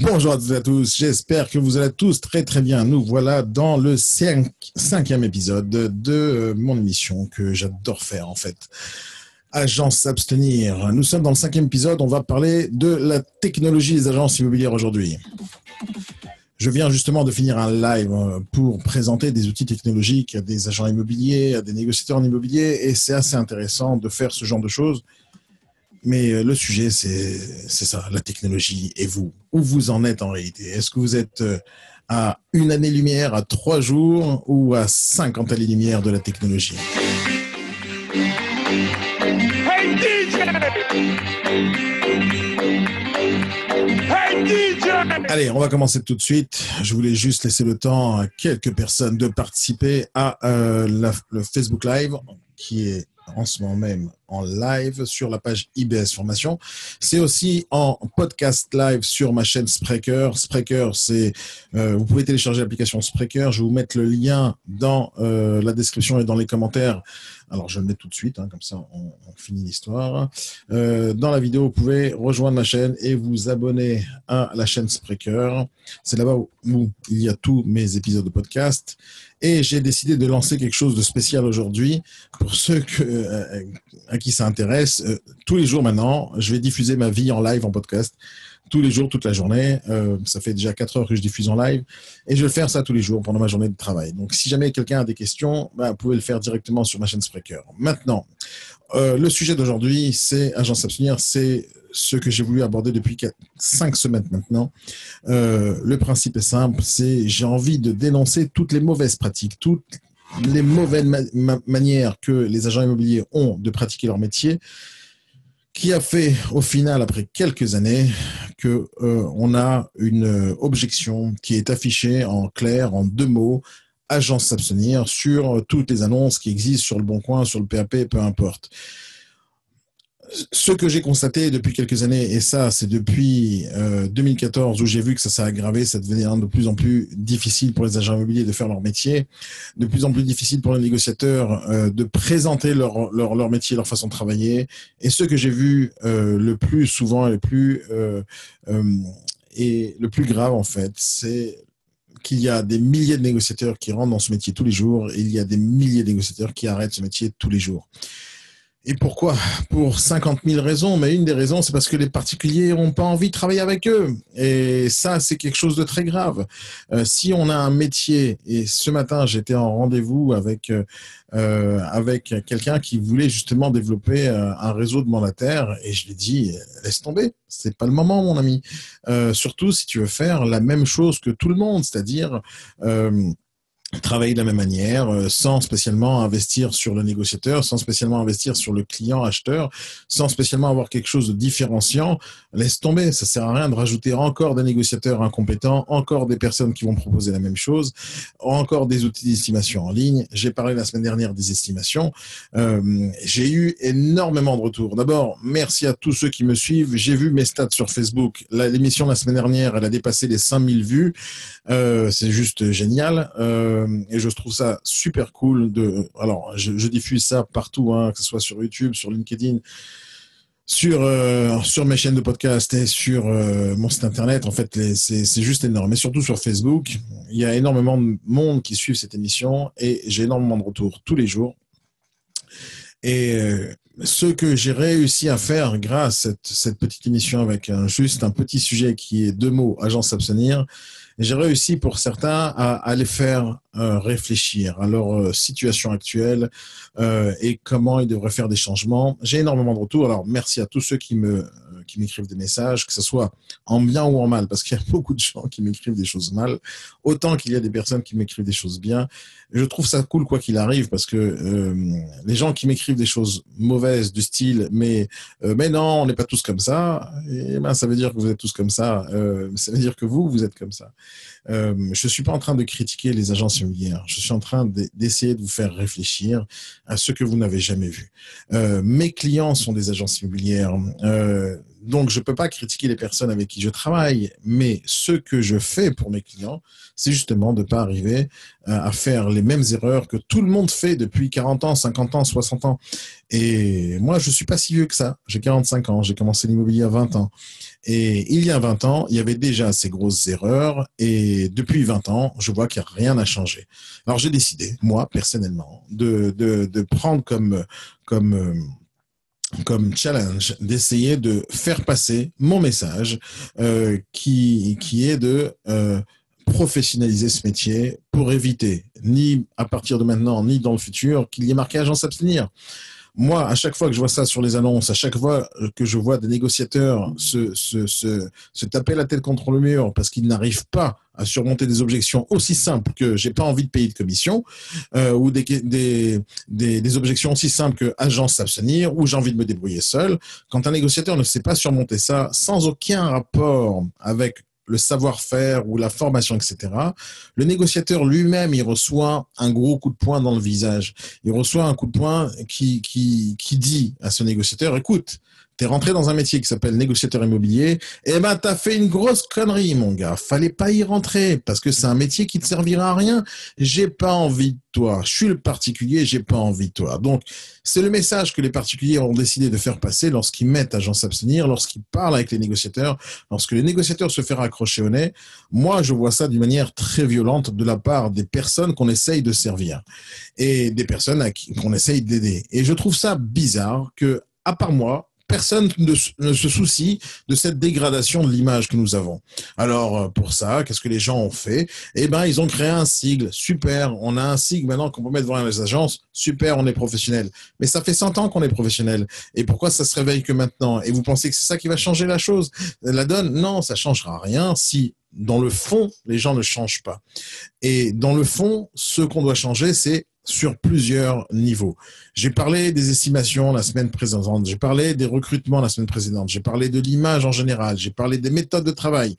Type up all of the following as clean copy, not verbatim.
Bonjour à toutes et à tous, j'espère que vous allez tous très très bien. Nous voilà dans le cinquième épisode de mon émission que j'adore faire en fait. Agence s'abstenir. Nous sommes dans le cinquième épisode, on va parler de la technologie des agences immobilières aujourd'hui. Je viens justement de finir un live pour présenter des outils technologiques à des agents immobiliers, à des négociateurs en immobilier, et c'est assez intéressant de faire ce genre de choses. Mais le sujet, c'est ça, la technologie et vous. Où vous en êtes en réalité? Est-ce que vous êtes à une année-lumière, à 3 jours ou à 50 années-lumière de la technologie? Hey DJ! Hey DJ! Allez, on va commencer tout de suite. Je voulais juste laisser le temps à quelques personnes de participer à le Facebook Live qui est en ce moment même en live sur la page IBS Formation. C'est aussi en podcast live sur ma chaîne Spreaker. Spreaker, c'est vous pouvez télécharger l'application Spreaker. Je vais vous mettre le lien dans la description et dans les commentaires. Alors, je le mets tout de suite, comme ça, on finit l'histoire. Dans la vidéo, vous pouvez rejoindre ma chaîne et vous abonner à la chaîne Spreaker. C'est là-bas où il y a tous mes épisodes de podcast. Et j'ai décidé de lancer quelque chose de spécial aujourd'hui pour ceux à qui ça intéresse. Tous les jours maintenant, je vais diffuser ma vie en live en podcast. Tous les jours, toute la journée. Ça fait déjà 4 heures que je diffuse en live. Et je vais faire ça tous les jours pendant ma journée de travail. Donc, si jamais quelqu'un a des questions, vous pouvez le faire directement sur ma chaîne Spreaker. Maintenant, le sujet d'aujourd'hui, c'est Agence s'abstenir. C'est ce que j'ai voulu aborder depuis 5 semaines maintenant. Le principe est simple, c'est j'ai envie de dénoncer toutes les mauvaises pratiques, toutes les mauvaises manières que les agents immobiliers ont de pratiquer leur métier, qui a fait au final, après quelques années, que on a une objection qui est affichée en clair, en 2 mots, Agence s'abstenir, sur toutes les annonces qui existent sur le Bon Coin, sur le PAP, peu importe. Ce que j'ai constaté depuis quelques années, et ça c'est depuis 2014 où j'ai vu que ça s'est aggravé, ça devenait de plus en plus difficile pour les agents immobiliers de faire leur métier, de plus en plus difficile pour les négociateurs de présenter leur métier, leur façon de travailler. Et ce que j'ai vu le plus souvent et le plus grave en fait, c'est qu'il y a des milliers de négociateurs qui rentrent dans ce métier tous les jours et il y a des milliers de négociateurs qui arrêtent ce métier tous les jours. Et pourquoi? Pour 50 000 raisons, mais une des raisons, c'est parce que les particuliers n'ont pas envie de travailler avec eux. Et ça, c'est quelque chose de très grave. Si on a un métier, et ce matin, j'étais en rendez-vous avec quelqu'un qui voulait justement développer un réseau de mandataires, et je lui ai dit, laisse tomber, c'est pas le moment, mon ami. Surtout si tu veux faire la même chose que tout le monde, c'est-à-dire travailler de la même manière, sans spécialement investir sur le négociateur, sans spécialement investir sur le client acheteur, sans spécialement avoir quelque chose de différenciant. Laisse tomber, ça sert à rien de rajouter encore des négociateurs incompétents, encore des personnes qui vont proposer la même chose, encore des outils d'estimation en ligne. J'ai parlé la semaine dernière des estimations. J'ai eu énormément de retours. D'abord, merci à tous ceux qui me suivent. J'ai vu mes stats sur Facebook. L'émission la semaine dernière, elle a dépassé les 5000 vues. C'est juste génial. Et je trouve ça super cool alors je diffuse ça partout, que ce soit sur YouTube, sur LinkedIn, sur mes chaînes de podcast et sur mon site internet. En fait, c'est juste énorme. Et surtout sur Facebook, il y a énormément de monde qui suit cette émission et j'ai énormément de retours tous les jours. Et ce que j'ai réussi à faire grâce à cette petite émission avec juste un petit sujet qui est 2 mots, Agence s'abstenir, j'ai réussi pour certains à les faire réfléchir à leur situation actuelle et comment ils devraient faire des changements. J'ai énormément de retours. Alors, merci à tous ceux qui m'écrivent des messages, que ce soit en bien ou en mal, parce qu'il y a beaucoup de gens qui m'écrivent des choses mal, autant qu'il y a des personnes qui m'écrivent des choses bien. Je trouve ça cool quoi qu'il arrive, parce que les gens qui m'écrivent des choses mauvaises du style mais non, on n'est pas tous comme ça, et ça veut dire que vous êtes tous comme ça, ça veut dire que vous êtes comme ça. Je suis pas en train de critiquer les agences immobilières, je suis en train d'essayer de vous faire réfléchir à ce que vous n'avez jamais vu. Mes clients sont des agences immobilières, Donc, je ne peux pas critiquer les personnes avec qui je travaille, mais ce que je fais pour mes clients, c'est justement de ne pas arriver à faire les mêmes erreurs que tout le monde fait depuis 40 ans, 50 ans, 60 ans. Et moi, je ne suis pas si vieux que ça. J'ai 45 ans, j'ai commencé l'immobilier à 20 ans. Et il y a 20 ans, il y avait déjà ces grosses erreurs. Et depuis 20 ans, je vois qu'il n'y a rien à changer. Alors, j'ai décidé, moi, personnellement, de prendre comme challenge d'essayer de faire passer mon message qui est de professionnaliser ce métier pour éviter, ni à partir de maintenant, ni dans le futur, qu'il y ait marqué agence abstenir. Moi, à chaque fois que je vois ça sur les annonces, à chaque fois que je vois des négociateurs se taper la tête contre le mur parce qu'ils n'arrivent pas à surmonter des objections aussi simples que j'ai pas envie de payer de commission, ou des objections aussi simples que agence s'abstenir, ou j'ai envie de me débrouiller seul. Quand un négociateur ne sait pas surmonter ça, sans aucun rapport avec le savoir-faire ou la formation, etc., le négociateur lui-même, il reçoit un gros coup de poing dans le visage. Il reçoit un coup de poing qui dit à ce négociateur, écoute, t'es rentré dans un métier qui s'appelle négociateur immobilier, eh ben, t'as fait une grosse connerie, mon gars. Fallait pas y rentrer parce que c'est un métier qui te servira à rien. J'ai pas envie de toi. Je suis le particulier, j'ai pas envie de toi. Donc, c'est le message que les particuliers ont décidé de faire passer lorsqu'ils mettent agence abstenir, lorsqu'ils parlent avec les négociateurs, lorsque les négociateurs se font raccrocher au nez. Moi, je vois ça d'une manière très violente de la part des personnes qu'on essaye de servir et des personnes qu'on essaye d'aider. Et je trouve ça bizarre que, à part moi, personne ne se soucie de cette dégradation de l'image que nous avons. Alors, pour ça, qu'est-ce que les gens ont fait? Eh ben, ils ont créé un sigle. Super, on a un sigle maintenant qu'on peut mettre devant les agences. Super, on est professionnel. Mais ça fait 100 ans qu'on est professionnel. Et pourquoi ça se réveille que maintenant? Et vous pensez que c'est ça qui va changer la chose, la donne? Non, ça changera rien si, dans le fond, les gens ne changent pas. Et dans le fond, ce qu'on doit changer, c'est sur plusieurs niveaux. J'ai parlé des estimations la semaine précédente, j'ai parlé des recrutements la semaine précédente, j'ai parlé de l'image en général, j'ai parlé des méthodes de travail.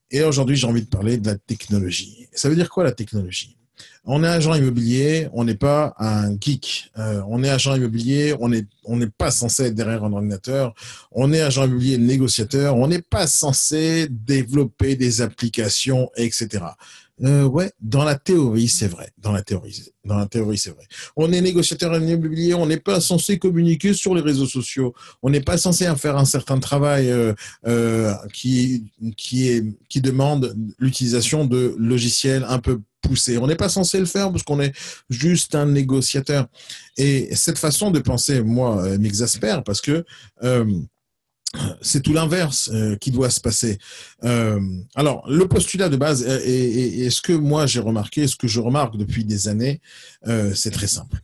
Et aujourd'hui, j'ai envie de parler de la technologie. Ça veut dire quoi la technologie? On est agent immobilier, on n'est pas un geek. On est agent immobilier, on n'est pas censé être derrière un ordinateur. On est agent immobilier négociateur, on n'est pas censé développer des applications, etc. Ouais, dans la théorie, c'est vrai. Dans la théorie, c'est vrai. On est négociateur immobilier, on n'est pas censé communiquer sur les réseaux sociaux. On n'est pas censé faire un certain travail qui demande l'utilisation de logiciels un peu poussés. On n'est pas censé le faire parce qu'on est juste un négociateur. Et cette façon de penser, moi, m'exaspère parce que c'est tout l'inverse qui doit se passer. Alors, le postulat de base, et ce que moi j'ai remarqué, ce que je remarque depuis des années, c'est très simple.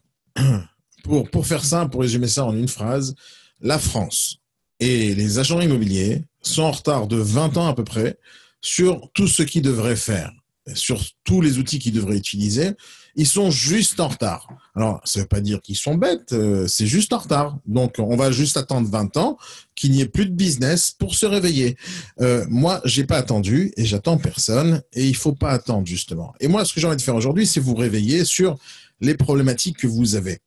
Pour faire simple, pour résumer ça en une phrase, la France et les agents immobiliers sont en retard de 20 ans à peu près sur tout ce qu'ils devraient faire, sur tous les outils qu'ils devraient utiliser. Ils sont juste en retard. Alors, ça ne veut pas dire qu'ils sont bêtes, c'est juste en retard. Donc, on va juste attendre 20 ans qu'il n'y ait plus de business pour se réveiller. Moi, j'ai pas attendu et j'attends personne et il faut pas attendre, justement. Et moi, ce que j'ai envie de faire aujourd'hui, c'est vous réveiller sur les problématiques que vous avez.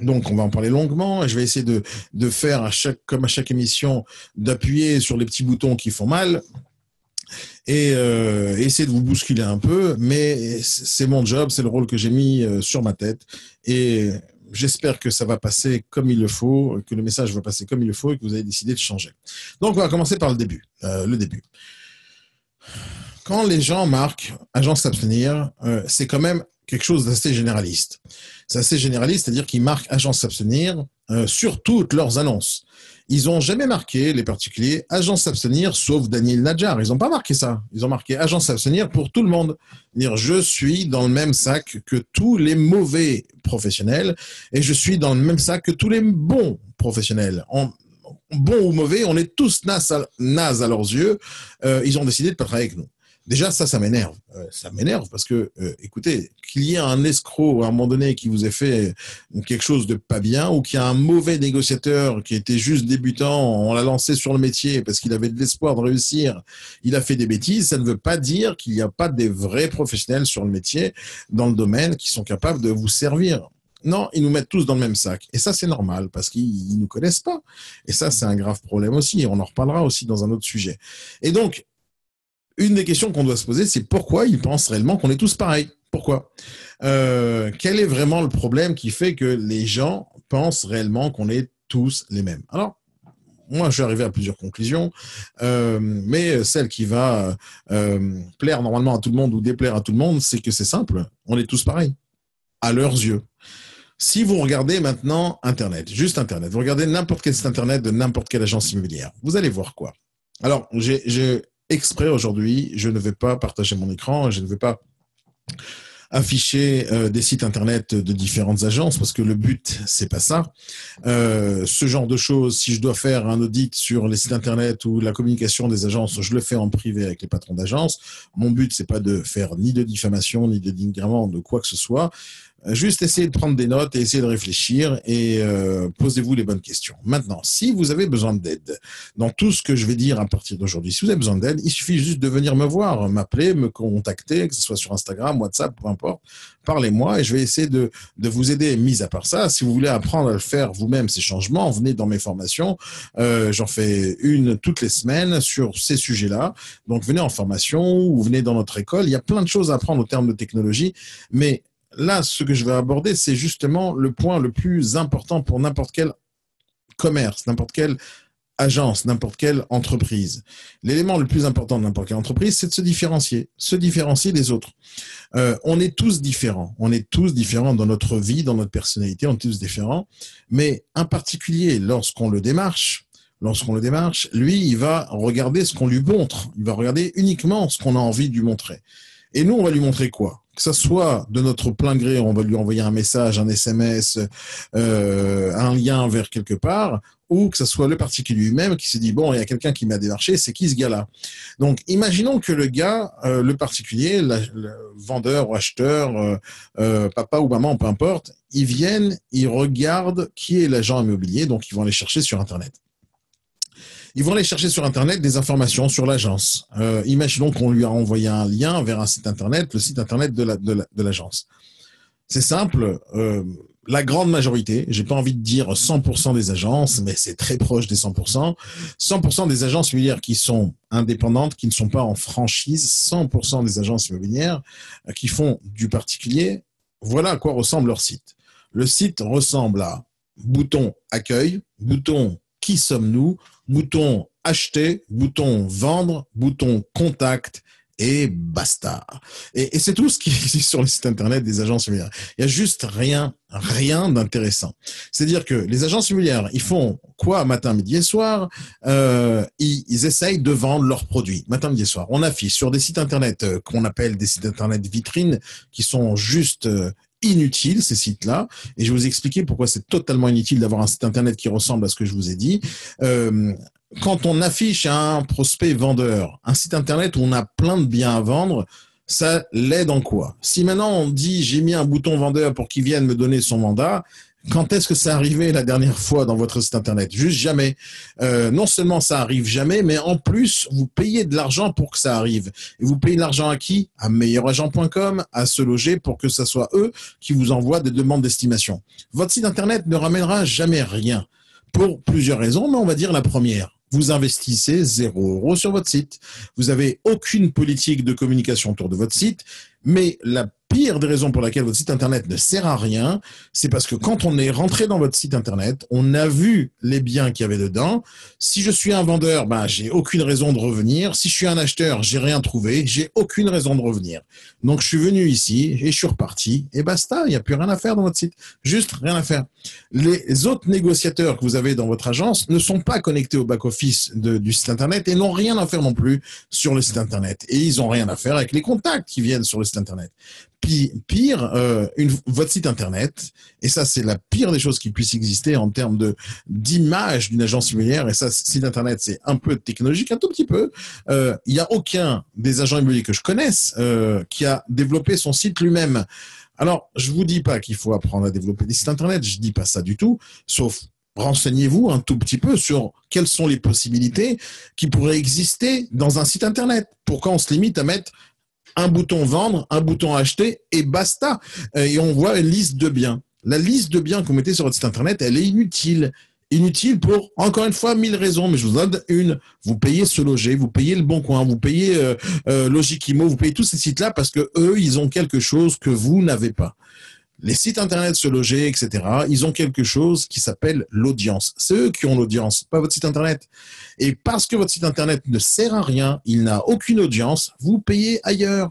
Donc, on va en parler longuement. Je vais essayer de faire, comme à chaque émission, d'appuyer sur les petits boutons qui font mal et essayer de vous bousculer un peu, mais c'est mon job, c'est le rôle que j'ai mis sur ma tête et j'espère que ça va passer comme il le faut, que le message va passer comme il le faut et que vous avez décidé de changer. Donc, on va commencer par le début. Quand les gens marquent agence s'abstenir, c'est quand même quelque chose d'assez généraliste. C'est assez généraliste, c'est-à-dire qu'ils marquent agence s'abstenir sur toutes leurs annonces. Ils n'ont jamais marqué, les particuliers, agence s'abstenir, sauf Daniel Nadjar. Ils n'ont pas marqué ça. Ils ont marqué agence s'abstenir pour tout le monde. Dire, je suis dans le même sac que tous les mauvais professionnels et je suis dans le même sac que tous les bons professionnels. Bon ou mauvais, on est tous nazes à leurs yeux. Ils ont décidé de ne pas travailler avec nous. Déjà, ça m'énerve. Ça m'énerve parce que, écoutez, qu'il y ait un escroc à un moment donné qui vous ait fait quelque chose de pas bien ou qu'il y a un mauvais négociateur qui était juste débutant, on l'a lancé sur le métier parce qu'il avait de l'espoir de réussir, il a fait des bêtises, ça ne veut pas dire qu'il n'y a pas des vrais professionnels sur le métier, dans le domaine, qui sont capables de vous servir. Non, ils nous mettent tous dans le même sac. Et ça, c'est normal parce qu'ils ne nous connaissent pas. Et ça, c'est un grave problème aussi. Et on en reparlera aussi dans un autre sujet. Et donc, une des questions qu'on doit se poser, c'est pourquoi ils pensent réellement qu'on est tous pareils. Pourquoi quel est vraiment le problème qui fait que les gens pensent réellement qu'on est tous les mêmes? Alors, moi, je suis arrivé à plusieurs conclusions, mais celle qui va plaire normalement à tout le monde ou déplaire à tout le monde, c'est que c'est simple, on est tous pareils, à leurs yeux. Si vous regardez maintenant Internet, juste Internet, vous regardez n'importe quel site Internet de n'importe quelle agence immobilière, vous allez voir quoi? Alors, j'ai exprès aujourd'hui, je ne vais pas partager mon écran, je ne vais pas afficher des sites internet de différentes agences parce que le but c'est pas ça. Ce genre de choses, si je dois faire un audit sur les sites internet ou la communication des agences, je le fais en privé avec les patrons d'agence. Mon but c'est pas de faire ni de diffamation ni de dénigrement de quoi que ce soit. Juste essayer de prendre des notes et essayer de réfléchir et posez-vous les bonnes questions. Maintenant, si vous avez besoin d'aide dans tout ce que je vais dire à partir d'aujourd'hui, si vous avez besoin d'aide, il suffit juste de venir me voir, m'appeler, me contacter, que ce soit sur Instagram, WhatsApp, peu importe. Parlez-moi et je vais essayer de vous aider. Mis à part ça, si vous voulez apprendre à le faire vous-même, ces changements, venez dans mes formations. J'en fais une toutes les semaines sur ces sujets-là. Donc, venez en formation ou venez dans notre école. Il y a plein de choses à apprendre au terme de technologie, mais là, ce que je vais aborder, c'est justement le point le plus important pour n'importe quel commerce, n'importe quelle agence, n'importe quelle entreprise. L'élément le plus important de n'importe quelle entreprise, c'est de se différencier des autres. On est tous différents. On est tous différents dans notre vie, dans notre personnalité, on est tous différents. Mais un particulier, lorsqu'on le démarche, lui, il va regarder ce qu'on lui montre. Il va regarder uniquement ce qu'on a envie de lui montrer. Et nous, on va lui montrer quoi? Que ça soit de notre plein gré, on va lui envoyer un message, un SMS, un lien vers quelque part, ou que ça soit le particulier lui-même qui s'est dit, bon, il y a quelqu'un qui m'a démarché, c'est qui ce gars-là? Donc, imaginons que le gars, le particulier, le vendeur ou acheteur, papa ou maman, peu importe, ils viennent, ils regardent qui est l'agent immobilier, donc ils vont aller chercher sur Internet. Ils vont aller chercher sur Internet des informations sur l'agence. Imaginons qu'on lui a envoyé un lien vers un site Internet, le site Internet de l'agence. C'est simple, la grande majorité, j'ai pas envie de dire 100% des agences, mais c'est très proche des 100%. 100% des agences immobilières qui sont indépendantes, qui ne sont pas en franchise, 100% des agences immobilières qui font du particulier, voilà à quoi ressemble leur site. Le site ressemble à bouton accueil, bouton qui sommes-nous, bouton acheter, bouton vendre, bouton contact et basta. Et c'est tout ce qui existe sur le site internet des agences immobilières. Il y a juste rien d'intéressant. C'est-à-dire que les agences immobilières, ils font quoi matin, midi et soir? Ils essayent de vendre leurs produits matin, midi et soir. On affiche sur des sites internet qu'on appelle des sites internet vitrines qui sont juste inutiles, ces sites-là, et je vais vous expliquer pourquoi c'est totalement inutile d'avoir un site internet qui ressemble à ce que je vous ai dit. Quand on affiche à un prospect vendeur un site internet où on a plein de biens à vendre, ça l'aide en quoi? Si maintenant on dit j'ai mis un bouton vendeur pour qu'il vienne me donner son mandat, quand est-ce que ça arrivait la dernière fois dans votre site internet? Juste jamais. Non seulement ça arrive jamais, mais en plus, vous payez de l'argent pour que ça arrive. Et vous payez de l'argent à qui? À meilleuragent.com, à Se Loger, pour que ça soit eux qui vous envoient des demandes d'estimation. Votre site internet ne ramènera jamais rien. Pour plusieurs raisons, mais on va dire la première. Vous investissez 0 € sur votre site. Vous n'avez aucune politique de communication autour de votre site, mais la pire des raisons pour laquelle votre site internet ne sert à rien, c'est parce que quand on est rentré dans votre site internet, on a vu les biens qu'il y avait dedans. Si je suis un vendeur, j'ai aucune raison de revenir. Si je suis un acheteur, j'ai rien trouvé, j'ai aucune raison de revenir. Donc je suis venu ici et je suis reparti et basta, il n'y a plus rien à faire dans votre site. Juste rien à faire. Les autres négociateurs que vous avez dans votre agence ne sont pas connectés au back-office du site internet et n'ont rien à faire non plus sur le site internet. Et ils n'ont rien à faire avec les contacts qui viennent sur le site internet. Pire, votre site internet, et ça c'est la pire des choses qui puissent exister en termes d'image d'une agence immobilière, et ça, site internet c'est un peu technologique, un tout petit peu, il n'y a aucun des agents immobiliers que je connaisse qui a développé son site lui-même. Alors, je vous dis pas qu'il faut apprendre à développer des sites internet, je dis pas ça du tout, sauf renseignez-vous un tout petit peu sur quelles sont les possibilités qui pourraient exister dans un site internet. Pourquoi on se limite à mettre un bouton vendre, un bouton acheter et basta. Et on voit une liste de biens. La liste de biens que vous mettez sur votre site internet, elle est inutile. Inutile pour, encore une fois, 1000 raisons, mais je vous en donne une. Vous payez Se Loger, vous payez Le Bon Coin, vous payez Logikimo, vous payez tous ces sites-là parce que eux, ils ont quelque chose que vous n'avez pas. Les sites internet Se Loger, etc., ils ont quelque chose qui s'appelle l'audience. C'est eux qui ont l'audience, pas votre site internet. Et parce que votre site internet ne sert à rien, il n'a aucune audience, vous payez ailleurs.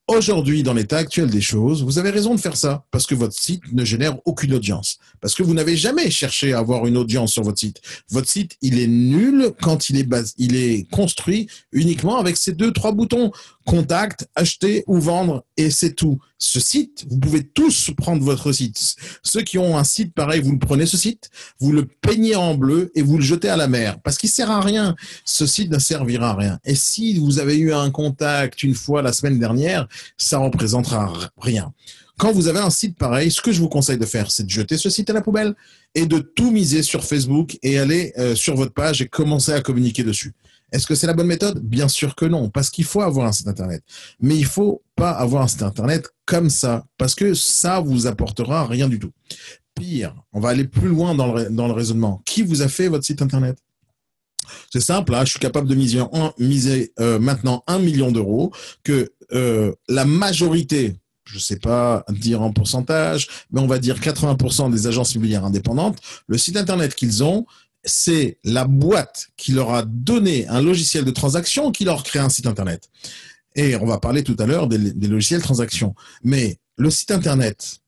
Aujourd'hui, dans l'état actuel des choses, vous avez raison de faire ça, parce que votre site ne génère aucune audience. Parce que vous n'avez jamais cherché à avoir une audience sur votre site. Votre site, il est nul quand il est construit uniquement avec ces 2-3 boutons. Contact, acheter ou vendre, et c'est tout. Ce site, vous pouvez tous prendre votre site. Ceux qui ont un site pareil, vous le prenez ce site, vous le peignez en bleu et vous le jetez à la mer. Parce qu'il sert à rien. Ce site ne servira à rien. Et si vous avez eu un contact une fois la semaine dernière, ça représentera rien. Quand vous avez un site pareil, ce que je vous conseille de faire, c'est de jeter ce site à la poubelle et de tout miser sur Facebook et aller sur votre page et commencer à communiquer dessus. Est-ce que c'est la bonne méthode? Bien sûr que non, parce qu'il faut avoir un site internet. Mais il faut pas avoir un site internet comme ça, parce que ça vous apportera rien du tout. Pire, on va aller plus loin dans le raisonnement. Qui vous a fait votre site internet? C'est simple, hein, je suis capable de miser maintenant 1 million d'euros, que la majorité, je ne sais pas dire en pourcentage, mais on va dire 80% des agences immobilières indépendantes, le site internet qu'ils ont, c'est la boîte qui leur a donné un logiciel de transaction qui leur crée un site internet. Et on va parler tout à l'heure des logiciels de transaction. Mais le site internet,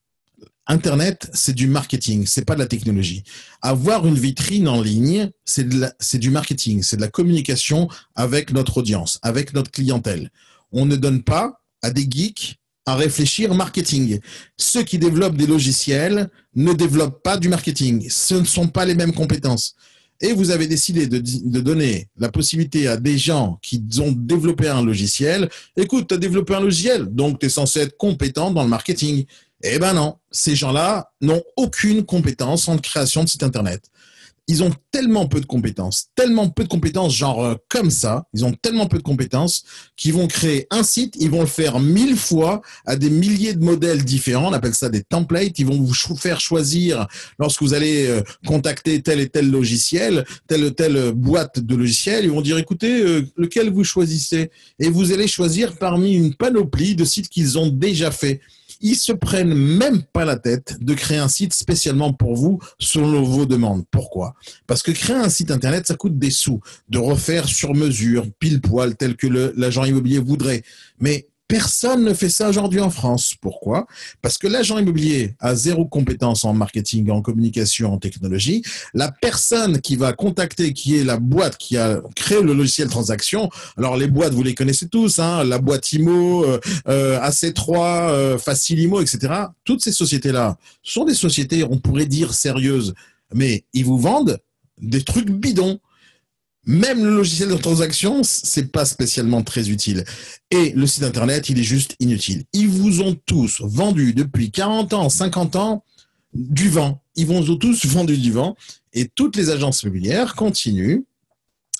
c'est du marketing, c'est pas de la technologie. Avoir une vitrine en ligne, c'est du marketing, c'est de la communication avec notre audience, avec notre clientèle. On ne donne pas à des geeks à réfléchir marketing. Ceux qui développent des logiciels ne développent pas du marketing. Ce ne sont pas les mêmes compétences. Et vous avez décidé de donner la possibilité à des gens qui ont développé un logiciel. Écoute, tu as développé un logiciel, donc tu es censé être compétent dans le marketing. Eh ben non, ces gens-là n'ont aucune compétence en création de site internet. Ils ont tellement peu de compétences, genre comme ça, ils ont tellement peu de compétences qu'ils vont créer un site, ils vont le faire 1000 fois à des milliers de modèles différents, on appelle ça des templates, ils vont vous faire choisir lorsque vous allez contacter tel et tel logiciel, telle ou telle boîte de logiciels, ils vont dire écoutez, lequel vous choisissez? Et vous allez choisir parmi une panoplie de sites qu'ils ont déjà fait. Ils se prennent même pas la tête de créer un site spécialement pour vous selon vos demandes. Pourquoi? Parce que créer un site internet, ça coûte des sous. De refaire sur mesure, pile poil, tel que l'agent immobilier voudrait. Mais personne ne fait ça aujourd'hui en France. Pourquoi? Parce que l'agent immobilier a zéro compétence en marketing, en communication, en technologie. La personne qui va contacter, qui est la boîte qui a créé le logiciel transaction, alors les boîtes, vous les connaissez tous, hein, la boîte IMO, AC3, Facilimo, etc. Toutes ces sociétés-là sont des sociétés, on pourrait dire, sérieuses, mais ils vous vendent des trucs bidons. Même le logiciel de transaction, c'est pas spécialement très utile. Et le site internet, il est juste inutile. Ils vous ont tous vendu depuis 40 ans, 50 ans du vent. Ils vous ont tous vendu du vent. Et toutes les agences immobilières continuent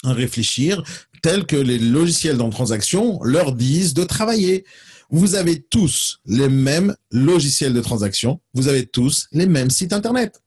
à réfléchir tel que les logiciels de transaction leur disent de travailler. Vous avez tous les mêmes logiciels de transaction. Vous avez tous les mêmes sites internet.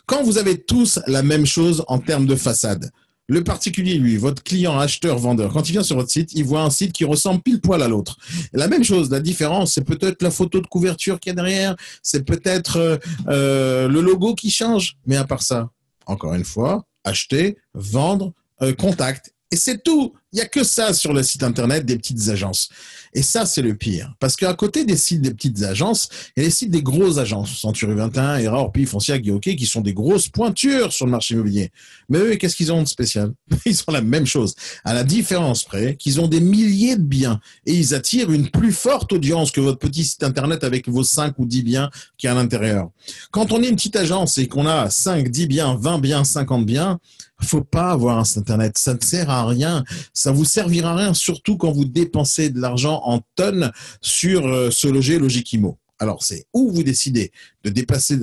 Quand vous avez tous la même chose en termes de façade, le particulier, lui, votre client, acheteur, vendeur, quand il vient sur votre site, il voit un site qui ressemble pile poil à l'autre. La même chose, la différence, c'est peut-être la photo de couverture qu'il y a derrière, c'est peut-être le logo qui change, mais à part ça, encore une fois, acheter, vendre, contact. Et c'est tout. Il n'y a que ça sur le site internet des petites agences. Et ça, c'est le pire. Parce qu'à côté des sites des petites agences, il y a les sites des grosses agences. Century 21, ERA, Orpi, Foncia, Guy-Hockey, qui sont des grosses pointures sur le marché immobilier. Mais eux, qu'est-ce qu'ils ont de spécial? Ils ont la même chose. À la différence près qu'ils ont des milliers de biens. Et ils attirent une plus forte audience que votre petit site internet avec vos 5 ou 10 biens qui est à l'intérieur. Quand on est une petite agence et qu'on a 5, 10 biens, 20 biens, 50 biens, faut pas avoir un site internet. Ça ne sert à rien. Ça vous servira à rien, surtout quand vous dépensez de l'argent en tonnes sur Se Loger, Logikimo. Alors, c'est où vous décidez de dépenser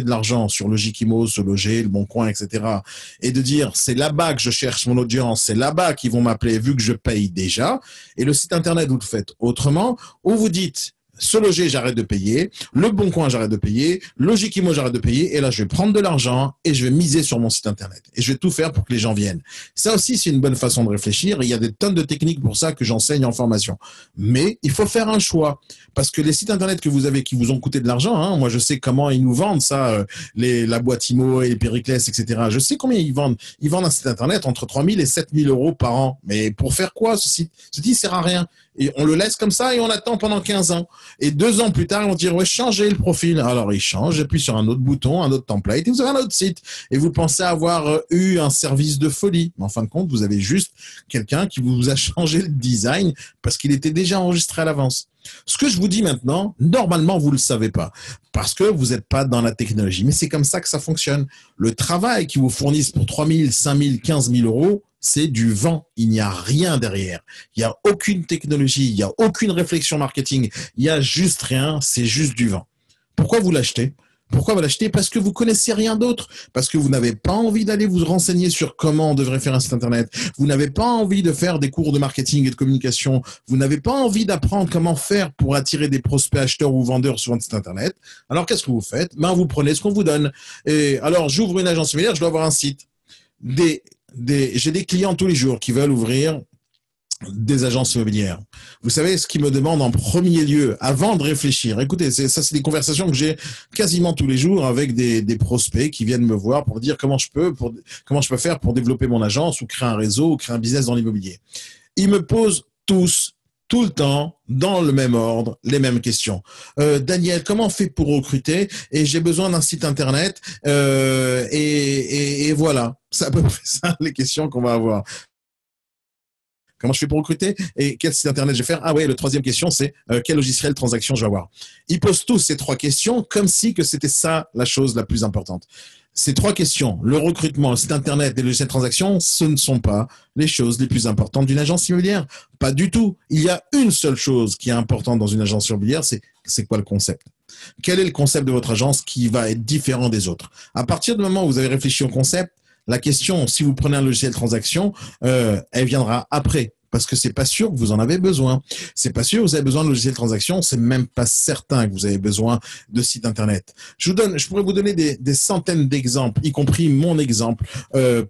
de l'argent sur Logikimo, Se Loger, Le Bon Coin, etc. et de dire, c'est là-bas que je cherche mon audience, c'est là-bas qu'ils vont m'appeler vu que je paye déjà. Et le site internet, vous le faites autrement, ou vous dites, Se Loger, j'arrête de payer. Le Bon Coin, j'arrête de payer. Logiquement, j'arrête de payer. Et là, je vais prendre de l'argent et je vais miser sur mon site internet. Et je vais tout faire pour que les gens viennent. Ça aussi, c'est une bonne façon de réfléchir. Il y a des tonnes de techniques pour ça que j'enseigne en formation. Mais il faut faire un choix. Parce que les sites internet que vous avez qui vous ont coûté de l'argent, hein, moi, je sais comment ils nous vendent ça, la boîte IMO et Périclès, etc. Je sais combien ils vendent. Ils vendent un site internet entre 3 000 et 7 000 euros par an. Mais pour faire quoi, ce site? Ce site sert à rien. Et on le laisse comme ça et on attend pendant 15 ans. Et 2 ans plus tard, ils vont dire, ouais, changez le profil. Alors, ils changent, j'appuie sur un autre bouton, un autre template, et vous avez un autre site. Et vous pensez avoir eu un service de folie. Mais en fin de compte, vous avez juste quelqu'un qui vous a changé le design parce qu'il était déjà enregistré à l'avance. Ce que je vous dis maintenant, normalement, vous ne le savez pas parce que vous n'êtes pas dans la technologie. Mais c'est comme ça que ça fonctionne. Le travail qu'ils vous fournissent pour 3 000, 5 000, 15 000 euros, c'est du vent. Il n'y a rien derrière. Il n'y a aucune technologie, il n'y a aucune réflexion marketing. Il n'y a juste rien, c'est juste du vent. Pourquoi vous l'achetez? Pourquoi vous l'achetez? Parce que vous connaissez rien d'autre. Parce que vous n'avez pas envie d'aller vous renseigner sur comment on devrait faire un site internet. Vous n'avez pas envie de faire des cours de marketing et de communication. Vous n'avez pas envie d'apprendre comment faire pour attirer des prospects acheteurs ou vendeurs sur votre site internet. Alors, qu'est-ce que vous faites? Vous prenez ce qu'on vous donne. Et alors, j'ouvre une agence immobilière, je dois avoir un site. J'ai des clients tous les jours qui veulent ouvrir des agences immobilières. Vous savez ce qu'ils me demandent en premier lieu, avant de réfléchir. Écoutez, c'est des conversations que j'ai quasiment tous les jours avec des prospects qui viennent me voir pour dire comment je peux faire pour développer mon agence ou créer un réseau ou créer un business dans l'immobilier. Ils me posent tous, tout le temps, dans le même ordre, les mêmes questions. Daniel, comment on fait pour recruter? Et j'ai besoin d'un site internet. Et voilà, c'est à peu près ça les questions qu'on va avoir. Comment je fais pour recruter? Et quel site internet je vais faire? Ah ouais, la troisième question, c'est quel logiciel de transaction je vais avoir? Ils posent tous ces 3 questions comme si que c'était ça la chose la plus importante. Ces 3 questions, le recrutement, le site internet et le logiciel de transaction, ce ne sont pas les choses les plus importantes d'une agence immobilière. Pas du tout. Il y a une seule chose qui est importante dans une agence immobilière, c'est quoi le concept? Quel est le concept de votre agence qui va être différent des autres? À partir du moment où vous avez réfléchi au concept, la question, si vous prenez un logiciel de transaction, elle viendra après. Parce que c'est pas sûr que vous en avez besoin. C'est pas sûr que vous avez besoin de logiciel de transaction. C'est même pas certain que vous avez besoin de site internet. Je pourrais vous donner des centaines d'exemples, y compris mon exemple,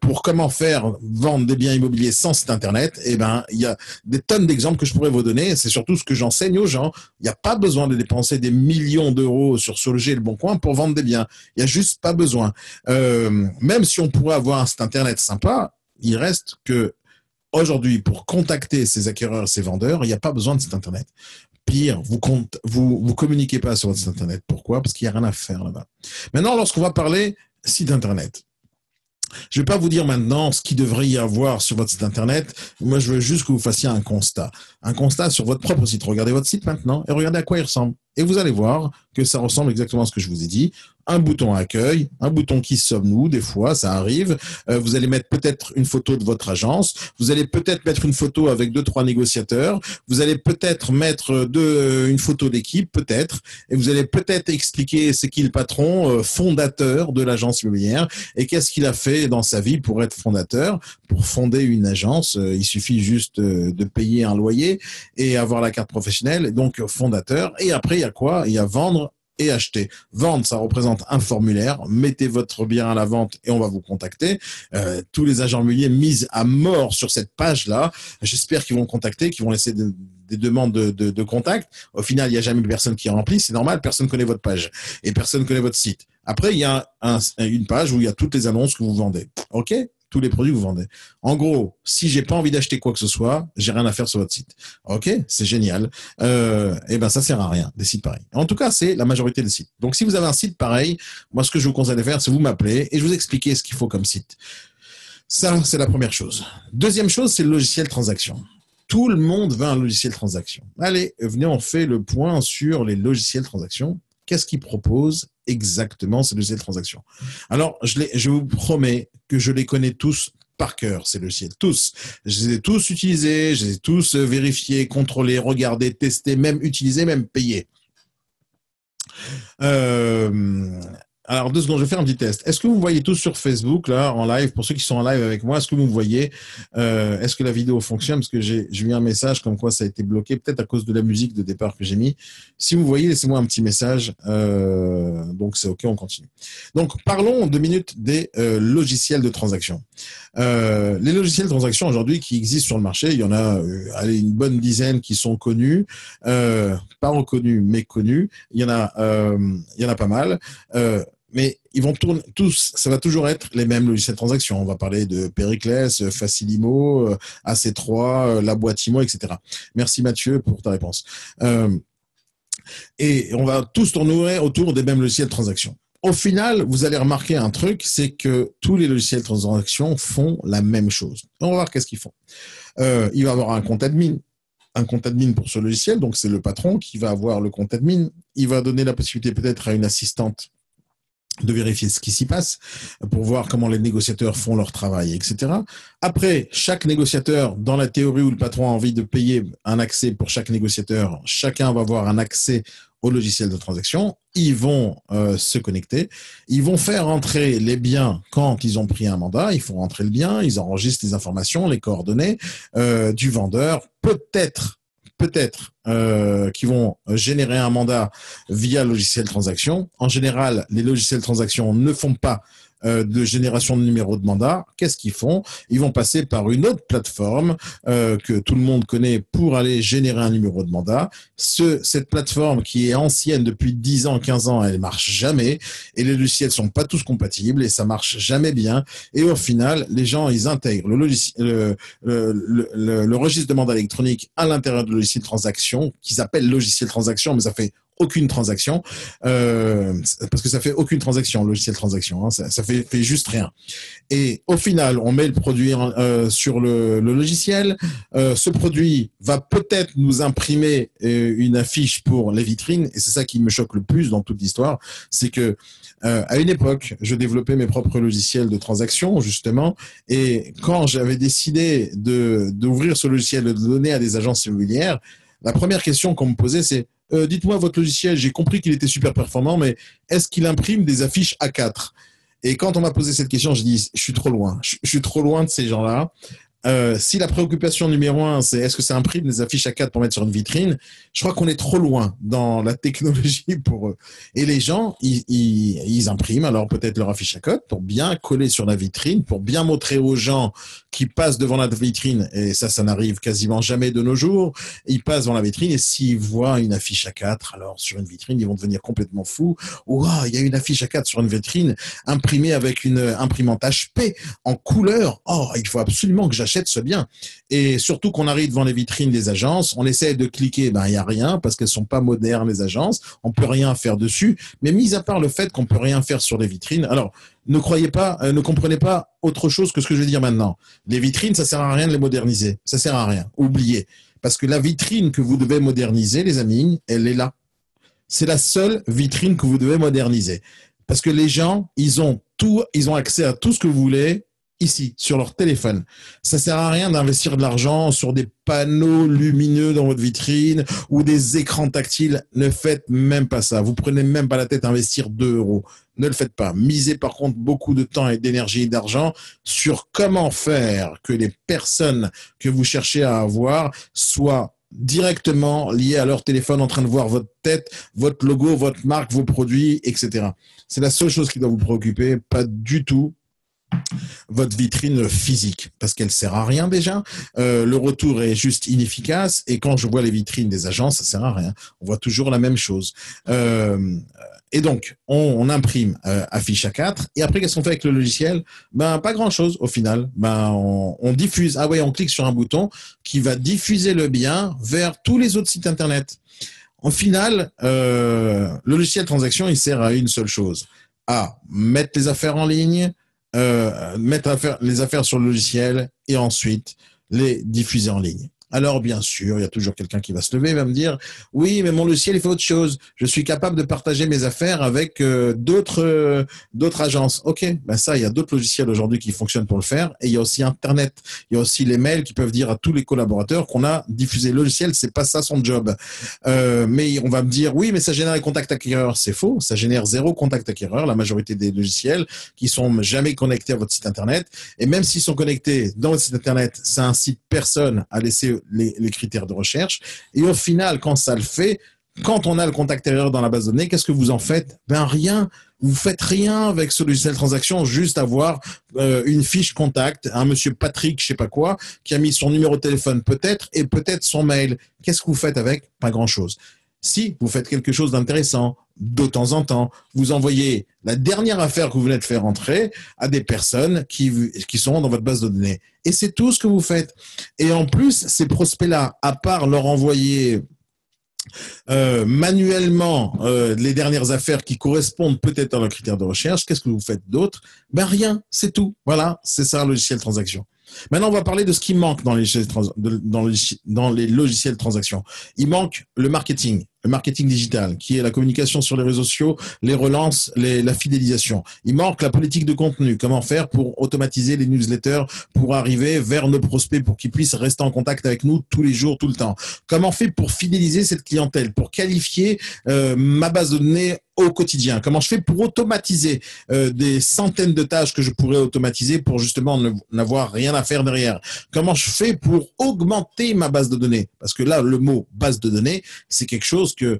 pour comment faire vendre des biens immobiliers sans site internet. Eh ben, il y a des tonnes d'exemples que je pourrais vous donner. C'est surtout ce que j'enseigne aux gens. Il n'y a pas besoin de dépenser des millions d'euros sur Se Loger et Le Bon Coin pour vendre des biens. Il y a juste pas besoin. Même si on pourrait avoir un site internet sympa, il reste que aujourd'hui, pour contacter ces acquéreurs, ces vendeurs, il n'y a pas besoin de site internet. Pire, vous communiquez pas sur votre site internet. Pourquoi? Parce qu'il n'y a rien à faire là-bas. Maintenant, lorsqu'on va parler site internet, je ne vais pas vous dire maintenant ce qu'il devrait y avoir sur votre site internet. Moi, je veux juste que vous fassiez un constat. Un constat sur votre propre site. Regardez votre site maintenant et regardez à quoi il ressemble. Et vous allez voir que ça ressemble exactement à ce que je vous ai dit. Un bouton accueil, un bouton qui sommes-nous, des fois, ça arrive. Vous allez mettre peut-être une photo de votre agence. Vous allez peut-être mettre une photo avec 2-3 négociateurs. Vous allez peut-être mettre une photo d'équipe, peut-être. Et vous allez peut-être expliquer c'est qui le patron fondateur de l'agence immobilière et qu'est-ce qu'il a fait dans sa vie pour être fondateur. Pour fonder une agence, il suffit juste de payer un loyer et avoir la carte professionnelle. Donc, fondateur. Et après, il y a quoi? Il y a vendre et acheter. Vendre, ça représente un formulaire. Mettez votre bien à la vente et on va vous contacter. Tous les agents immobiliers misent à mort sur cette page-là. J'espère qu'ils vont contacter, qu'ils vont laisser des demandes de contact. Au final, il n'y a jamais personne qui remplit. C'est normal, personne ne connaît votre page et personne ne connaît votre site. Après, il y a une page où il y a toutes les annonces que vous vendez. OK? Tous les produits que vous vendez. En gros, si j'ai pas envie d'acheter quoi que ce soit, j'ai rien à faire sur votre site. Ok, c'est génial. Et ben ça sert à rien des sites pareils. En tout cas, c'est la majorité des sites. Donc si vous avez un site pareil, moi ce que je vous conseille de faire, c'est vous m'appeler et je vous expliquer ce qu'il faut comme site. Ça, c'est la première chose. Deuxième chose, c'est le logiciel transaction. Tout le monde veut un logiciel transaction. Allez, venez, on fait le point sur les logiciels transaction. Qu'est-ce qu'ils proposent exactement ces logiciels de transaction? Alors, je vous promets que je les connais tous par cœur, ces logiciels, tous. Je les ai tous utilisés, je les ai tous vérifiés, contrôlés, regardés, testés, même utilisés, même payés. Alors, 2 secondes, je vais faire un petit test. Est-ce que vous voyez tous sur Facebook, là, en live, pour ceux qui sont en live avec moi, est-ce que vous me voyez? Est-ce que la vidéo fonctionne? Parce que j'ai eu un message comme quoi ça a été bloqué, peut-être à cause de la musique de départ que j'ai mis. Si vous voyez, laissez-moi un petit message. Donc, c'est OK, on continue. Donc, parlons 2 minutes des logiciels de transaction. Les logiciels de transaction aujourd'hui qui existent sur le marché, il y en a allez, une bonne dizaine qui sont connus, pas reconnus, mais connus. Il y en a pas mal. Mais ils vont tourner tous, ça va toujours être les mêmes logiciels de transaction. On va parler de Pericles, Facilimo, AC3, La Boîte IMO, etc. Merci Mathieu pour ta réponse. Et on va tous tourner autour des mêmes logiciels de transaction. Au final, vous allez remarquer un truc, c'est que tous les logiciels de transaction font la même chose. On va voir qu'est-ce qu'ils font. Il va avoir un compte admin. Un compte admin pour ce logiciel, donc c'est le patron qui va avoir le compte admin. Il va donner la possibilité peut-être à une assistante de vérifier ce qui s'y passe pour voir comment les négociateurs font leur travail, etc. Après, chaque négociateur, dans la théorie où le patron a envie de payer un accès pour chaque négociateur, chacun va avoir un accès au logiciel de transaction. Ils vont se connecter. Ils vont faire entrer les biens quand ils ont pris un mandat. Ils font rentrer le bien. Ils enregistrent les informations, les coordonnées du vendeur. Peut-être qui vont générer un mandat via logiciel transaction. En général, les logiciels transaction ne font pas de génération de numéros de mandat. Qu'est-ce qu'ils font? Ils vont passer par une autre plateforme que tout le monde connaît pour aller générer un numéro de mandat. Cette plateforme qui est ancienne depuis 10 ans, 15 ans, elle marche jamais et les logiciels sont pas tous compatibles et ça marche jamais bien. Et au final, les gens, ils intègrent le registre de mandat électronique à l'intérieur du logiciel de transaction qu'ils appellent logiciel transaction, mais ça fait aucune transaction, parce que ça fait aucune transaction, logiciel transaction, hein, ça fait juste rien. Et au final, on met le produit sur le logiciel. Ce produit va peut-être nous imprimer une affiche pour les vitrines, et c'est ça qui me choque le plus dans toute l'histoire, c'est que à une époque, je développais mes propres logiciels de transaction, justement, et quand j'avais décidé d'ouvrir ce logiciel, de le donner à des agences immobilières, la première question qu'on me posait, c'est dites-moi votre logiciel, j'ai compris qu'il était super performant, mais est-ce qu'il imprime des affiches A4? Et quand on m'a posé cette question, je dis, je suis trop loin. Je suis trop loin de ces gens-là. Si la préoccupation numéro 1, c'est est-ce que ça imprime des affiches A4 pour mettre sur une vitrine, je crois qu'on est trop loin dans la technologie pour eux. Et les gens, ils impriment alors peut-être leur affiche A4 pour bien coller sur la vitrine, pour bien montrer aux gens qui passent devant la vitrine, et ça n'arrive quasiment jamais de nos jours, ils passent devant la vitrine et s'ils voient une affiche A4, alors sur une vitrine, ils vont devenir complètement fous. Ouah, il y a une affiche A4 sur une vitrine imprimée avec une imprimante HP en couleur. Oh, il faut absolument que j'achète ce bien. Et surtout qu'on arrive devant les vitrines des agences, on essaie de cliquer, ben il y a rien parce qu'elles sont pas modernes les agences, on peut rien faire dessus. Mais mis à part le fait qu'on peut rien faire sur les vitrines, alors ne croyez pas, ne comprenez pas autre chose que ce que je vais dire maintenant. Les vitrines, ça sert à rien de les moderniser, ça sert à rien. Oubliez, parce que la vitrine que vous devez moderniser, les amis, elle est là. C'est la seule vitrine que vous devez moderniser, parce que les gens, ils ont accès à tout ce que vous voulez ici, sur leur téléphone. Ça sert à rien d'investir de l'argent sur des panneaux lumineux dans votre vitrine ou des écrans tactiles. Ne faites même pas ça. Vous prenez même pas la tête à investir 2 euros. Ne le faites pas. Misez par contre beaucoup de temps et d'énergie et d'argent sur comment faire que les personnes que vous cherchez à avoir soient directement liées à leur téléphone en train de voir votre tête, votre logo, votre marque, vos produits, etc. C'est la seule chose qui doit vous préoccuper, pas du tout votre vitrine physique, parce qu'elle sert à rien déjà. Le retour est juste inefficace, et quand je vois les vitrines des agences, ça sert à rien. On voit toujours la même chose. Et donc, on imprime affiche A4, et après, qu'est-ce qu'on fait avec le logiciel? Ben, pas grand-chose au final. Ben, on diffuse. Ah ouais, on clique sur un bouton qui va diffuser le bien vers tous les autres sites internet. Au final, le logiciel transaction, il sert à une seule chose, à mettre les affaires en ligne, mettre les affaires sur le logiciel et ensuite les diffuser en ligne. Alors, bien sûr, il y a toujours quelqu'un qui va se lever et va me dire, oui, mais mon logiciel, il fait autre chose. Je suis capable de partager mes affaires avec d'autres agences. OK, ben ça, il y a d'autres logiciels aujourd'hui qui fonctionnent pour le faire. Et il y a aussi Internet. Il y a aussi les mails qui peuvent dire à tous les collaborateurs qu'on a diffusé le logiciel. C'est pas ça son job. Mais on va me dire, oui, mais ça génère un contact acquéreur. C'est faux. Ça génère zéro contact acquéreur. La majorité des logiciels qui sont jamais connectés à votre site Internet. Et même s'ils sont connectés dans votre site Internet, ça incite personne à laisser les critères de recherche. Et au final, quand ça le fait, quand on a le contact erreur dans la base de données, qu'est-ce que vous en faites? Ben rien. Vous faites rien avec ce logiciel transaction, juste avoir une fiche contact, un monsieur Patrick, je sais pas quoi, qui a mis son numéro de téléphone peut-être et peut-être son mail. Qu'est-ce que vous faites avec? Pas grand-chose. Si vous faites quelque chose d'intéressant, de temps en temps, vous envoyez la dernière affaire que vous venez de faire entrer à des personnes qui sont dans votre base de données. Et c'est tout ce que vous faites. Et en plus, ces prospects-là, à part leur envoyer manuellement les dernières affaires qui correspondent peut-être à leurs critères de recherche, qu'est-ce que vous faites d'autre? Ben rien, c'est tout. Voilà, c'est ça un logiciel transaction. Maintenant, on va parler de ce qui manque dans les logiciels transaction. Il manque le marketing digital, qui est la communication sur les réseaux sociaux, les relances, la fidélisation. Il manque la politique de contenu. Comment faire pour automatiser les newsletters, pour arriver vers nos prospects, pour qu'ils puissent rester en contact avec nous tous les jours, tout le temps. Comment on fait pour fidéliser cette clientèle, pour qualifier ma base de données au quotidien? Comment je fais pour automatiser des centaines de tâches que je pourrais automatiser pour justement n'avoir rien à faire derrière? Comment je fais pour augmenter ma base de données? Parce que là, le mot base de données, c'est quelque chose qui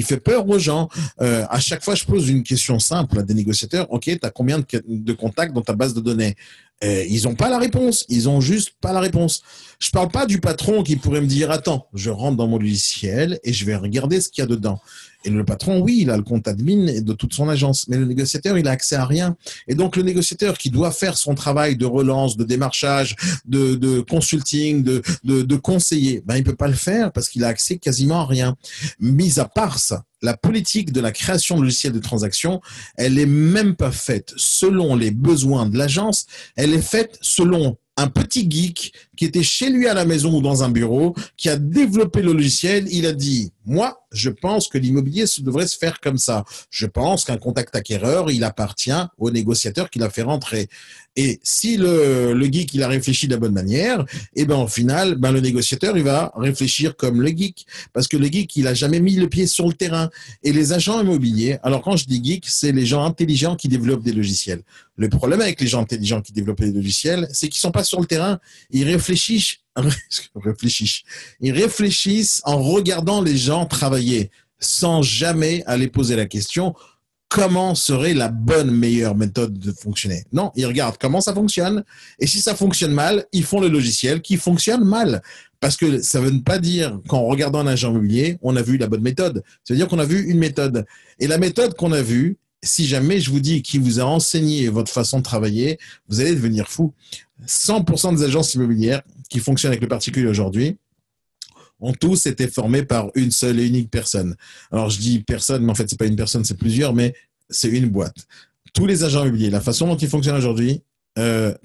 fait peur aux gens. À chaque fois, je pose une question simple à des négociateurs. OK, tu as combien de contacts dans ta base de données? Ils n'ont pas la réponse. Ils ont juste pas la réponse. Je parle pas du patron qui pourrait me dire, attends, je rentre dans mon logiciel et je vais regarder ce qu'il y a dedans. Et le patron, oui, il a le compte admin de toute son agence, mais le négociateur, il a accès à rien. Et donc, le négociateur qui doit faire son travail de relance, de démarchage, de consulting, de conseiller, ben, il peut pas le faire parce qu'il a accès quasiment à rien. Mis à part ça, la politique de la création de logiciels de transaction, elle est même pas faite selon les besoins de l'agence, elle est faite selon un petit geek qui était chez lui à la maison ou dans un bureau, qui a développé le logiciel. Il a dit, moi, je pense que l'immobilier devrait se faire comme ça. Je pense qu'un contact acquéreur, il appartient au négociateur qui l'a fait rentrer. Et si le geek, il a réfléchi de la bonne manière, et ben au final, ben le négociateur, il va réfléchir comme le geek. Parce que le geek, il a jamais mis le pied sur le terrain. Et les agents immobiliers, alors quand je dis geek, c'est les gens intelligents qui développent des logiciels. Le problème avec les gens intelligents qui développent des logiciels, c'est qu'ils sont pas sur le terrain. Ils réfléchissent en regardant les gens travailler, sans jamais aller poser la question comment serait la bonne, meilleure méthode de fonctionner. Non, ils regardent comment ça fonctionne, et si ça fonctionne mal, ils font le logiciel qui fonctionne mal. Parce que ça ne veut pas dire qu'en regardant un agent immobilier, on a vu la bonne méthode. Ça veut dire qu'on a vu une méthode. Et la méthode qu'on a vue, si jamais je vous dis qui vous a enseigné votre façon de travailler, vous allez devenir fou. 100% des agences immobilières qui fonctionnent avec le particulier aujourd'hui ont tous été formés par une seule et unique personne. Alors, je dis personne, mais en fait, c'est pas une personne, c'est plusieurs, mais c'est une boîte. Tous les agents immobiliers, la façon dont ils fonctionnent aujourd'hui,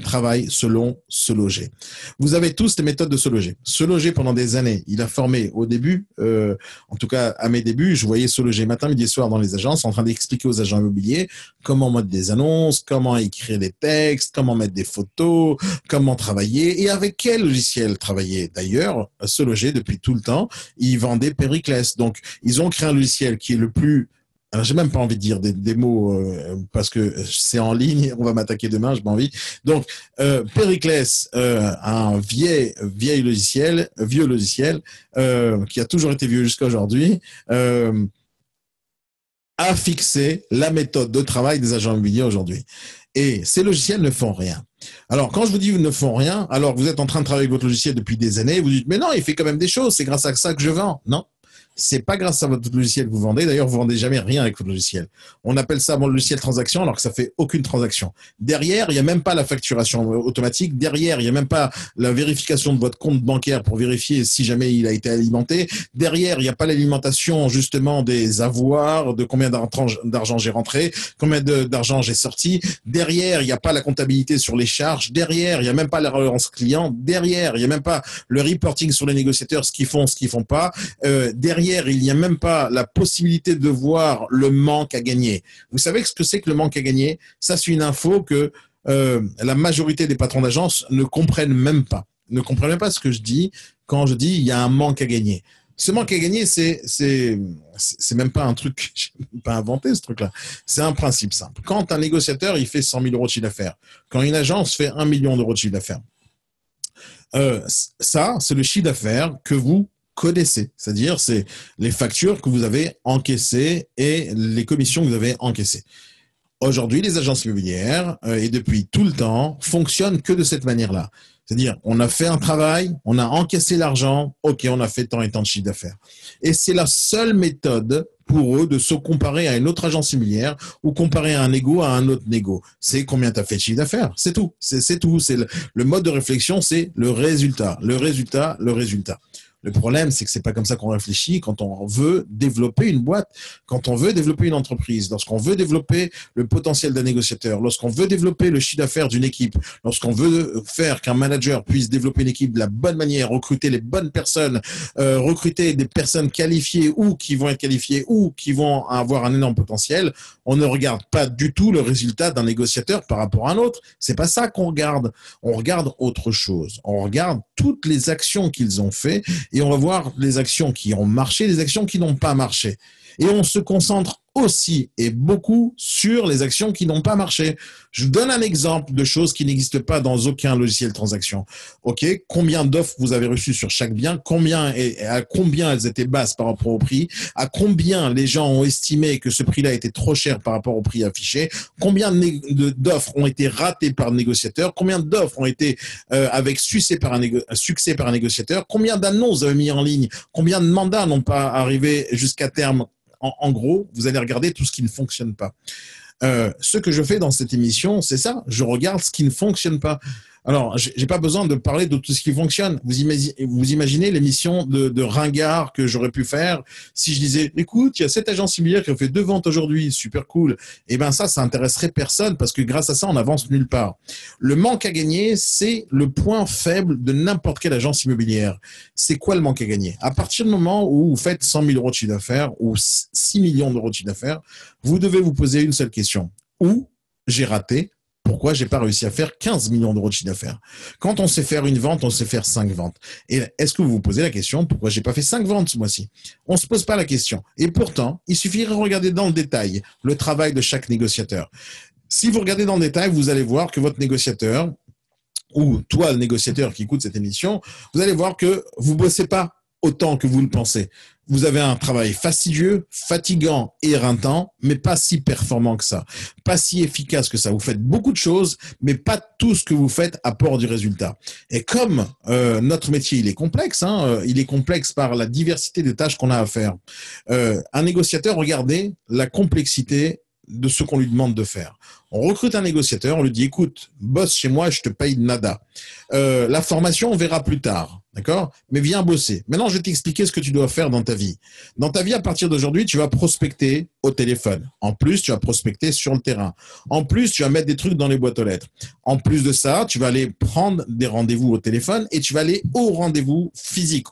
travaillent selon Se Loger. Vous avez tous des méthodes de Se Loger. Se Loger pendant des années, il a formé au début, en tout cas à mes débuts, je voyais Se Loger matin, midi et soir dans les agences en train d'expliquer aux agents immobiliers comment mettre des annonces, comment écrire des textes, comment mettre des photos, comment travailler et avec quel logiciel travailler. D'ailleurs, Se Loger, depuis tout le temps, ils vendaient Périclès. Donc, ils ont créé un logiciel qui est le plus... Alors, j'ai même pas envie de dire des mots parce que c'est en ligne, on va m'attaquer demain, j'ai pas envie. Donc, Périclès, un vieux logiciel qui a toujours été vieux jusqu'à aujourd'hui, a fixé la méthode de travail des agents immobiliers aujourd'hui. Et ces logiciels ne font rien. Alors, quand je vous dis qu'ils ne font rien, alors vous êtes en train de travailler avec votre logiciel depuis des années, vous dites, mais non, il fait quand même des choses, c'est grâce à ça que je vends. Non. c'est pas grâce à votre logiciel que vous vendez. D'ailleurs, vous vendez jamais rien avec votre logiciel. On appelle ça mon logiciel transaction alors que ça fait aucune transaction. Derrière, il n'y a même pas la facturation automatique. Derrière, il n'y a même pas la vérification de votre compte bancaire pour vérifier si jamais il a été alimenté. Derrière, il n'y a pas l'alimentation justement des avoirs, de combien d'argent j'ai rentré, combien d'argent j'ai sorti. Derrière, il n'y a pas la comptabilité sur les charges. Derrière, il n'y a même pas la relance client. Derrière, il n'y a même pas le reporting sur les négociateurs, ce qu'ils font, ce qu'ils font pas. Derrière, il n'y a même pas la possibilité de voir le manque à gagner. Vous savez ce que c'est que le manque à gagner? Ça, c'est une info que la majorité des patrons d'agence ne comprennent même pas. Ne comprennent même pas ce que je dis quand je dis il y a un manque à gagner. Ce manque à gagner, c'est même pas un truc, je n'ai pas inventé ce truc-là. C'est un principe simple. Quand un négociateur, il fait 100 000 euros de chiffre d'affaires, quand une agence fait 1 million d'euros de chiffre d'affaires, ça, c'est le chiffre d'affaires que vous connaissez. C'est-à-dire, c'est les factures que vous avez encaissées et les commissions que vous avez encaissées. Aujourd'hui, les agences immobilières, et depuis tout le temps, fonctionnent que de cette manière-là. C'est-à-dire, on a fait un travail, on a encaissé l'argent, ok, on a fait tant et tant de chiffre d'affaires. Et c'est la seule méthode pour eux de se comparer à une autre agence immobilière ou comparer un négo à un autre négo. C'est combien tu as fait de chiffre d'affaires. C'est tout. C'est tout. C'est le mode de réflexion, c'est le résultat. Le résultat, le résultat. Le problème, c'est que c'est pas comme ça qu'on réfléchit quand on veut développer une boîte, quand on veut développer une entreprise, lorsqu'on veut développer le potentiel d'un négociateur, lorsqu'on veut développer le chiffre d'affaires d'une équipe, lorsqu'on veut faire qu'un manager puisse développer une équipe de la bonne manière, recruter les bonnes personnes, recruter des personnes qualifiées ou qui vont être qualifiées ou qui vont avoir un énorme potentiel, on ne regarde pas du tout le résultat d'un négociateur par rapport à un autre. C'est pas ça qu'on regarde. On regarde autre chose. On regarde toutes les actions qu'ils ont fait et on va voir les actions qui ont marché, les actions qui n'ont pas marché. Et on se concentre aussi et beaucoup sur les actions qui n'ont pas marché. Je vous donne un exemple de choses qui n'existent pas dans aucun logiciel transaction. OK, combien d'offres vous avez reçues sur chaque bien, combien et à combien elles étaient basses par rapport au prix, à combien les gens ont estimé que ce prix-là était trop cher par rapport au prix affiché, combien d'offres ont été ratées par le négociateur, combien d'offres ont été avec succès par un négociateur, combien d'annonces vous avez mis en ligne, combien de mandats n'ont pas arrivé jusqu'à terme. En gros, vous allez regarder tout ce qui ne fonctionne pas. Ce que je fais dans cette émission, c'est ça. Je regarde ce qui ne fonctionne pas. Alors, j'ai pas besoin de parler de tout ce qui fonctionne. Vous imaginez l'émission de ringard que j'aurais pu faire si je disais, écoute, il y a cette agence immobilière qui a fait 2 ventes aujourd'hui, super cool. Eh ben ça intéresserait personne parce que grâce à ça, on avance nulle part. Le manque à gagner, c'est le point faible de n'importe quelle agence immobilière. C'est quoi le manque à gagner? À partir du moment où vous faites 100 000 euros de chiffre d'affaires ou 6 millions d'euros de chiffre d'affaires, vous devez vous poser une seule question. Où j'ai raté? Pourquoi j'ai pas réussi à faire 15 millions d'euros de chiffre d'affaires? Quand on sait faire une vente, on sait faire 5 ventes. Et est-ce que vous vous posez la question, pourquoi j'ai pas fait 5 ventes ce mois-ci? On se pose pas la question. Et pourtant, il suffirait de regarder dans le détail le travail de chaque négociateur. Si vous regardez dans le détail, vous allez voir que votre négociateur, ou toi, le négociateur qui écoute cette émission, vous allez voir que vous bossez pas autant que vous le pensez. Vous avez un travail fastidieux, fatigant et éreintant, mais pas si performant que ça, pas si efficace que ça. Vous faites beaucoup de choses, mais pas tout ce que vous faites apporte du résultat. Et comme notre métier, il est complexe, il est complexe par la diversité des tâches qu'on a à faire. Un négociateur, regardez la complexité de ce qu'on lui demande de faire. On recrute un négociateur, on lui dit, écoute, bosse chez moi, je te paye nada. La formation, on verra plus tard, d'accord? Mais viens bosser. Maintenant, je vais t'expliquer ce que tu dois faire dans ta vie. Dans ta vie, à partir d'aujourd'hui, tu vas prospecter au téléphone. En plus, tu vas prospecter sur le terrain. En plus, tu vas mettre des trucs dans les boîtes aux lettres. En plus de ça, tu vas aller prendre des rendez-vous au téléphone et tu vas aller au rendez-vous physique.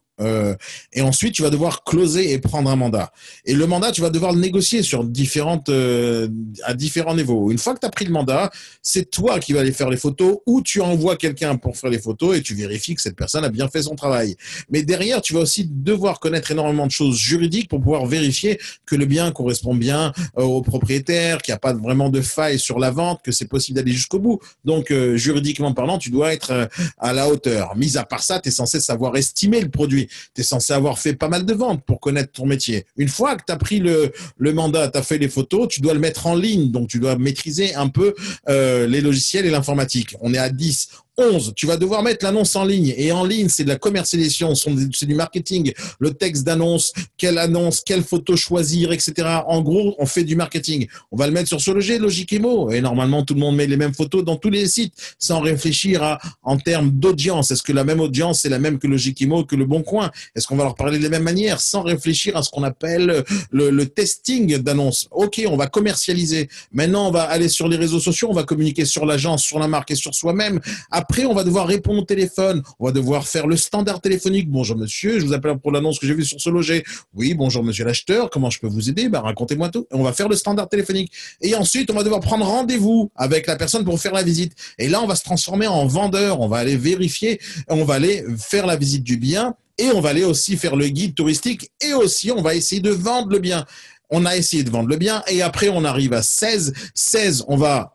Et ensuite, tu vas devoir closer et prendre un mandat. Et le mandat, tu vas devoir le négocier sur à différents niveaux. Une fois que tu as pris le mandat, c'est toi qui vas aller faire les photos ou tu envoies quelqu'un pour faire les photos et tu vérifies que cette personne a bien fait son travail. Mais derrière, tu vas aussi devoir connaître énormément de choses juridiques pour pouvoir vérifier que le bien correspond bien au propriétaire, qu'il n'y a pas vraiment de faille sur la vente, que c'est possible d'aller jusqu'au bout. Donc, juridiquement parlant, tu dois être à la hauteur. Mis à part ça, tu es censé savoir estimer le produit. Tu es censé avoir fait pas mal de ventes pour connaître ton métier. Une fois que tu as pris le mandat, tu as fait les photos, tu dois le mettre en ligne. Donc, tu dois maîtriser un peu les logiciels et l'informatique. On est à 10. 11, tu vas devoir mettre l'annonce en ligne. Et en ligne, c'est de la commercialisation, c'est du marketing, le texte d'annonce, quelle photo choisir, etc. En gros, on fait du marketing. On va le mettre sur SoLoger, Logic-Imo. Et normalement, tout le monde met les mêmes photos dans tous les sites sans réfléchir en termes d'audience. Est-ce que la même audience, c'est la même que Logic-Imo, que Le Bon Coin? Est-ce qu'on va leur parler de la même manière sans réfléchir à ce qu'on appelle le testing d'annonce? Ok, on va commercialiser. Maintenant, on va aller sur les réseaux sociaux, on va communiquer sur l'agence, sur la marque et sur soi-même. Après, on va devoir répondre au téléphone. On va devoir faire le standard téléphonique. Bonjour monsieur, je vous appelle pour l'annonce que j'ai vue sur SoLoger. Oui, bonjour monsieur l'acheteur, comment je peux vous aider? Racontez-moi tout. On va faire le standard téléphonique. Et ensuite, on va devoir prendre rendez-vous avec la personne pour faire la visite. Et là, on va se transformer en vendeur. On va aller vérifier, on va aller faire la visite du bien et on va aller aussi faire le guide touristique et aussi, on va essayer de vendre le bien. On a essayé de vendre le bien et après, on arrive à 16. 16, on va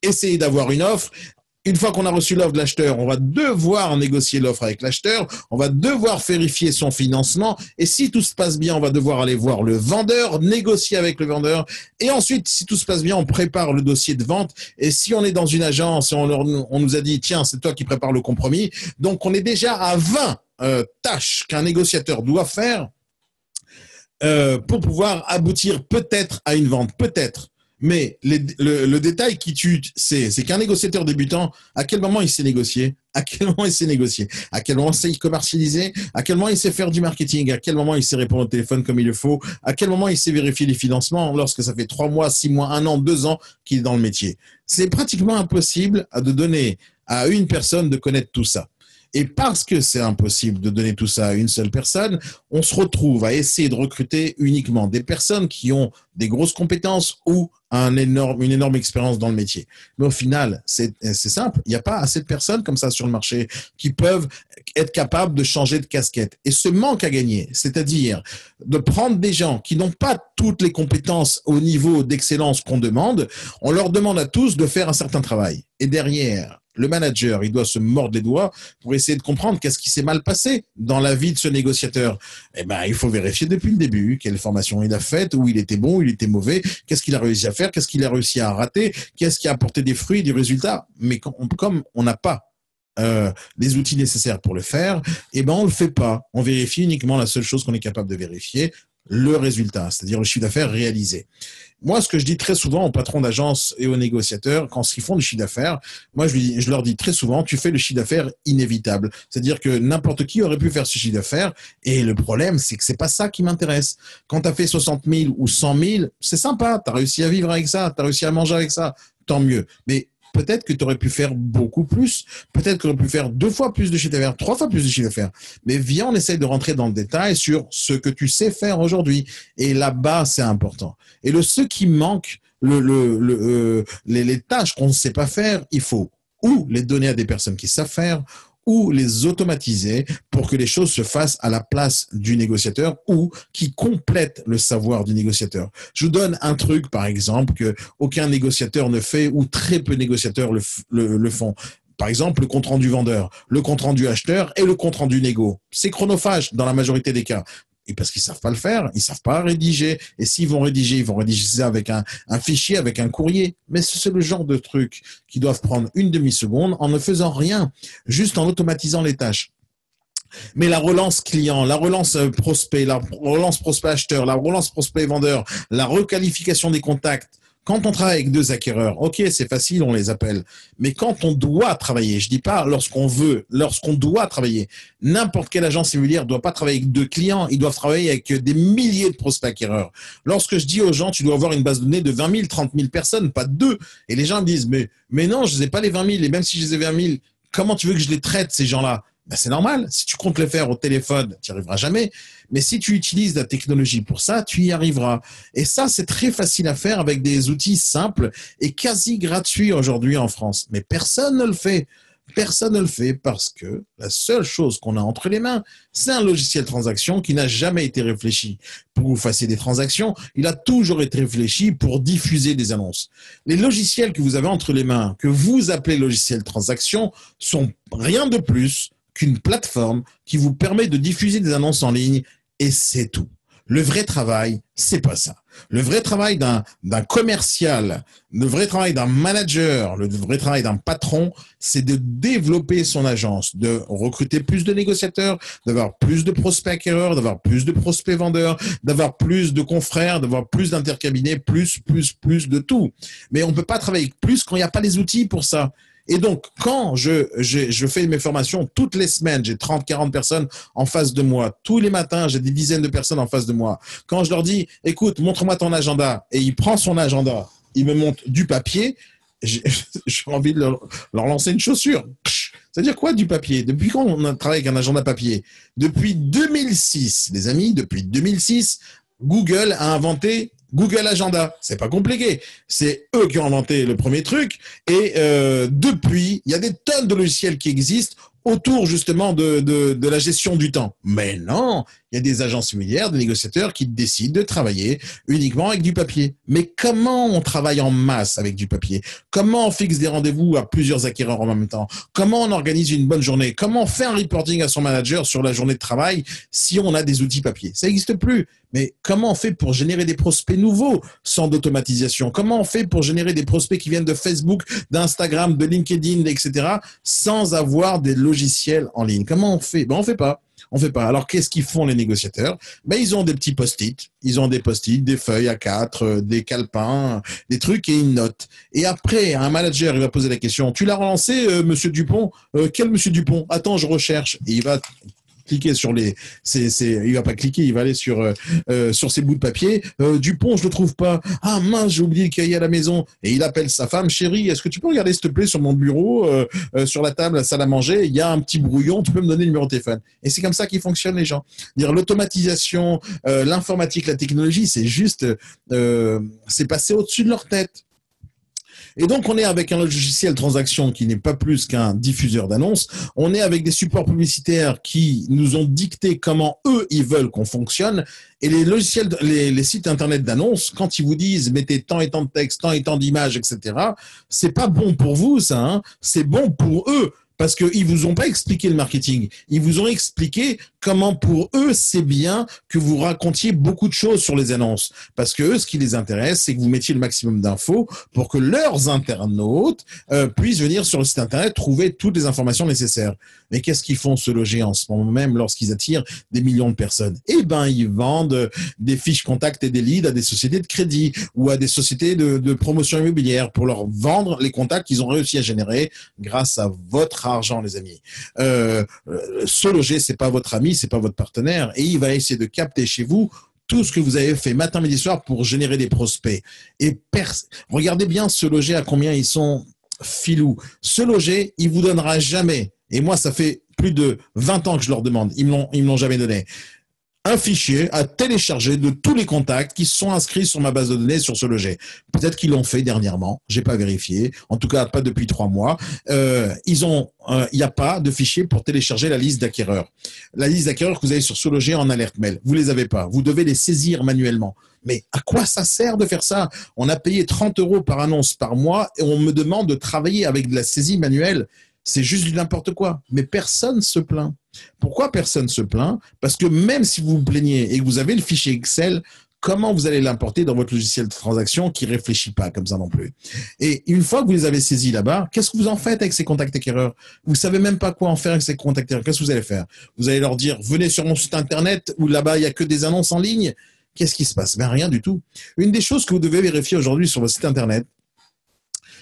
essayer d'avoir une offre. Une fois qu'on a reçu l'offre de l'acheteur, on va devoir négocier l'offre avec l'acheteur, on va devoir vérifier son financement et si tout se passe bien, on va devoir aller voir le vendeur, négocier avec le vendeur et ensuite, si tout se passe bien, on prépare le dossier de vente et si on est dans une agence et on nous a dit, tiens, c'est toi qui prépares le compromis, donc on est déjà à 20 tâches qu'un négociateur doit faire pour pouvoir aboutir peut-être à une vente, peut-être. Mais le détail qui tue, c'est qu'un négociateur débutant, à quel moment il sait négocier? À quel moment il sait négocier? À quel moment il sait commercialiser? À quel moment il sait faire du marketing? À quel moment il sait répondre au téléphone comme il le faut? À quel moment il sait vérifier les financements lorsque ça fait 3 mois, 6 mois, 1 an, 2 ans qu'il est dans le métier? C'est pratiquement impossible de donner à une personne de connaître tout ça. Et parce que c'est impossible de donner tout ça à une seule personne, on se retrouve à essayer de recruter uniquement des personnes qui ont des grosses compétences ou une énorme expérience dans le métier. Mais au final, c'est simple. Il n'y a pas assez de personnes comme ça sur le marché qui peuvent être capables de changer de casquette. Et ce manque à gagner, c'est-à-dire de prendre des gens qui n'ont pas toutes les compétences au niveau d'excellence qu'on demande, on leur demande à tous de faire un certain travail. Et derrière, le manager, il doit se mordre les doigts pour essayer de comprendre qu'est-ce qui s'est mal passé dans la vie de ce négociateur. Eh ben, il faut vérifier depuis le début quelle formation il a faite, où il était bon, où il était mauvais, qu'est-ce qu'il a réussi à faire, qu'est-ce qu'il a réussi à rater, qu'est-ce qui a apporté des fruits, des résultats. Mais comme on n'a pas les outils nécessaires pour le faire, eh ben, on le fait pas. On vérifie uniquement la seule chose qu'on est capable de vérifier, le résultat, c'est-à-dire le chiffre d'affaires réalisé. Moi, ce que je dis très souvent aux patrons d'agence et aux négociateurs, quand ils font du chiffre d'affaires, moi, je leur dis très souvent, tu fais le chiffre d'affaires inévitable. C'est-à-dire que n'importe qui aurait pu faire ce chiffre d'affaires. Et le problème, c'est que c'est pas ça qui m'intéresse. Quand tu as fait 60 000 ou 100 000, c'est sympa. Tu as réussi à vivre avec ça. Tu as réussi à manger avec ça. Tant mieux. Mais peut-être que tu aurais pu faire beaucoup plus. Peut-être que tu aurais pu faire 2 fois plus de chiffre d'affaires, 3 fois plus de chiffre d'affaires. Mais viens, on essaye de rentrer dans le détail sur ce que tu sais faire aujourd'hui. Et là-bas, c'est important. Et ce qui manque, les tâches qu'on ne sait pas faire, il faut ou les donner à des personnes qui savent faire, ou les automatiser pour que les choses se fassent à la place du négociateur ou qui complètent le savoir du négociateur. Je vous donne un truc, par exemple, que aucun négociateur ne fait ou très peu de négociateurs le font. Par exemple, le compte-rendu vendeur, le compte-rendu acheteur et le compte-rendu négo. C'est chronophage dans la majorité des cas. Et parce qu'ils savent pas le faire, ils savent pas rédiger. Et s'ils vont rédiger, ils vont rédiger ça avec un fichier, avec un courrier. Mais c'est le genre de trucs qui doivent prendre une demi-seconde en ne faisant rien, juste en automatisant les tâches. Mais la relance client, la relance prospect, la relance prospect acheteur, la relance prospect vendeur, la requalification des contacts, quand on travaille avec 2 acquéreurs, ok, c'est facile, on les appelle. Mais quand on doit travailler, je dis pas lorsqu'on veut, lorsqu'on doit travailler, n'importe quelle agence immobilière ne doit pas travailler avec 2 clients, ils doivent travailler avec des milliers de prospects acquéreurs. Lorsque je dis aux gens, tu dois avoir une base de données de 20 000, 30 000 personnes, pas 2. Et les gens me disent, mais non, je les ai pas les 20 000, et même si je les ai 20 000, comment tu veux que je les traite, ces gens-là? Ben, c'est normal. Si tu comptes les faire au téléphone, tu n'y arriveras jamais. Mais si tu utilises la technologie pour ça, tu y arriveras. Et ça, c'est très facile à faire avec des outils simples et quasi gratuits aujourd'hui en France. Mais personne ne le fait. Personne ne le fait parce que la seule chose qu'on a entre les mains, c'est un logiciel transaction qui n'a jamais été réfléchi pour vous fassiez des transactions. Il a toujours été réfléchi pour diffuser des annonces. Les logiciels que vous avez entre les mains, que vous appelez logiciel transaction, sont rien de plus qu'une plateforme qui vous permet de diffuser des annonces en ligne et c'est tout. Le vrai travail, c'est pas ça. Le vrai travail d'un commercial, le vrai travail d'un manager, le vrai travail d'un patron, c'est de développer son agence, de recruter plus de négociateurs, d'avoir plus de prospects acquéreurs, d'avoir plus de prospects vendeurs, d'avoir plus de confrères, d'avoir plus d'intercabinets, plus de tout. Mais on ne peut pas travailler plus quand il n'y a pas les outils pour ça. Et donc, quand je fais mes formations, toutes les semaines, j'ai 30, 40 personnes en face de moi. Tous les matins, j'ai des dizaines de personnes en face de moi. Quand je leur dis, écoute, montre-moi ton agenda, et il prend son agenda, il me montre du papier, j'ai envie de leur lancer une chaussure. C'est-à-dire quoi du papier? Depuis quand on travaille avec un agenda papier? Depuis 2006, les amis, depuis 2006, Google a inventé Google Agenda. C'est pas compliqué. C'est eux qui ont inventé le premier truc. Et depuis, il y a des tonnes de logiciels qui existent autour justement de la gestion du temps. Mais non, il y a des agences immobilières, des négociateurs qui décident de travailler uniquement avec du papier. Mais comment on travaille en masse avec du papier? Comment on fixe des rendez-vous à plusieurs acquéreurs en même temps? Comment on organise une bonne journée? Comment on fait un reporting à son manager sur la journée de travail si on a des outils papier? Ça n'existe plus. Mais comment on fait pour générer des prospects nouveaux sans d'automatisation? Comment on fait pour générer des prospects qui viennent de Facebook, d'Instagram, de LinkedIn, etc., sans avoir des logiciels en ligne? Comment on fait? Ben, on fait pas. On fait pas. Alors, qu'est-ce qu'ils font les négociateurs? Ben, ils ont des petits post-it. Ils ont des post-it, des feuilles A4, des calepins, des trucs et ils notent. Et après, un manager, il va poser la question. Tu l'as relancé, monsieur Dupont? Quel monsieur Dupont? Attends, je recherche. Et il va cliquer sur les, il va pas cliquer, il va aller sur ses bouts de papier. Dupont, je le trouve pas. Ah mince, j'ai oublié le cahier à la maison. Et il appelle sa femme, chérie, est-ce que tu peux regarder s'il te plaît sur mon bureau, sur la table, la salle à manger, il y a un petit brouillon, tu peux me donner le numéro de téléphone. Et c'est comme ça qu'ils fonctionnent les gens. Dire l'automatisation, l'informatique, la technologie, c'est juste, c'est passé au-dessus de leur tête. Et donc, on est avec un logiciel transaction qui n'est pas plus qu'un diffuseur d'annonces. On est avec des supports publicitaires qui nous ont dicté comment eux, ils veulent qu'on fonctionne. Et les logiciels, les sites internet d'annonces, quand ils vous disent mettez tant et tant de texte, tant et tant d'images, etc., c'est pas bon pour vous, ça, hein. C'est bon pour eux. Parce qu'ils vous ont pas expliqué le marketing. Ils vous ont expliqué comment pour eux, c'est bien que vous racontiez beaucoup de choses sur les annonces. Parce que eux, ce qui les intéresse, c'est que vous mettiez le maximum d'infos pour que leurs internautes puissent venir sur le site internet trouver toutes les informations nécessaires. Mais qu'est-ce qu'ils font se loger en ce moment même lorsqu'ils attirent des millions de personnes? Eh ben, ils vendent des fiches contacts et des leads à des sociétés de crédit ou à des sociétés de promotion immobilière pour leur vendre les contacts qu'ils ont réussi à générer grâce à votre argent, les amis. Se loger, c'est pas votre ami, c'est pas votre partenaire, et il va essayer de capter chez vous tout ce que vous avez fait matin, midi, soir pour générer des prospects. Et regardez bien Se Loger à combien ils sont filous. Se Loger, il vous donnera jamais. Et moi, ça fait plus de 20 ans que je leur demande. Ils me l'ont jamais donné. Un fichier à télécharger de tous les contacts qui sont inscrits sur ma base de données sur Se Loger. Peut-être qu'ils l'ont fait dernièrement, j'ai pas vérifié. En tout cas, pas depuis 3 mois. Il n'y a pas de fichier pour télécharger la liste d'acquéreurs. La liste d'acquéreurs que vous avez sur Se Loger en alerte mail, vous les avez pas. Vous devez les saisir manuellement. Mais à quoi ça sert de faire ça? On a payé 30 € par annonce par mois et on me demande de travailler avec de la saisie manuelle. C'est juste du n'importe quoi. Mais personne se plaint. Pourquoi personne se plaint? Parce que même si vous vous plaignez et que vous avez le fichier Excel, comment vous allez l'importer dans votre logiciel de transaction qui réfléchit pas comme ça non plus? Et une fois que vous les avez saisis là-bas, qu'est-ce que vous en faites avec ces contacts acquéreurs? Vous savez même pas quoi en faire avec ces contacts acquéreurs. Qu'est-ce que vous allez faire? Vous allez leur dire, venez sur mon site internet où là-bas, il y a que des annonces en ligne. Qu'est-ce qui se passe? Ben, rien du tout. Une des choses que vous devez vérifier aujourd'hui sur votre site internet,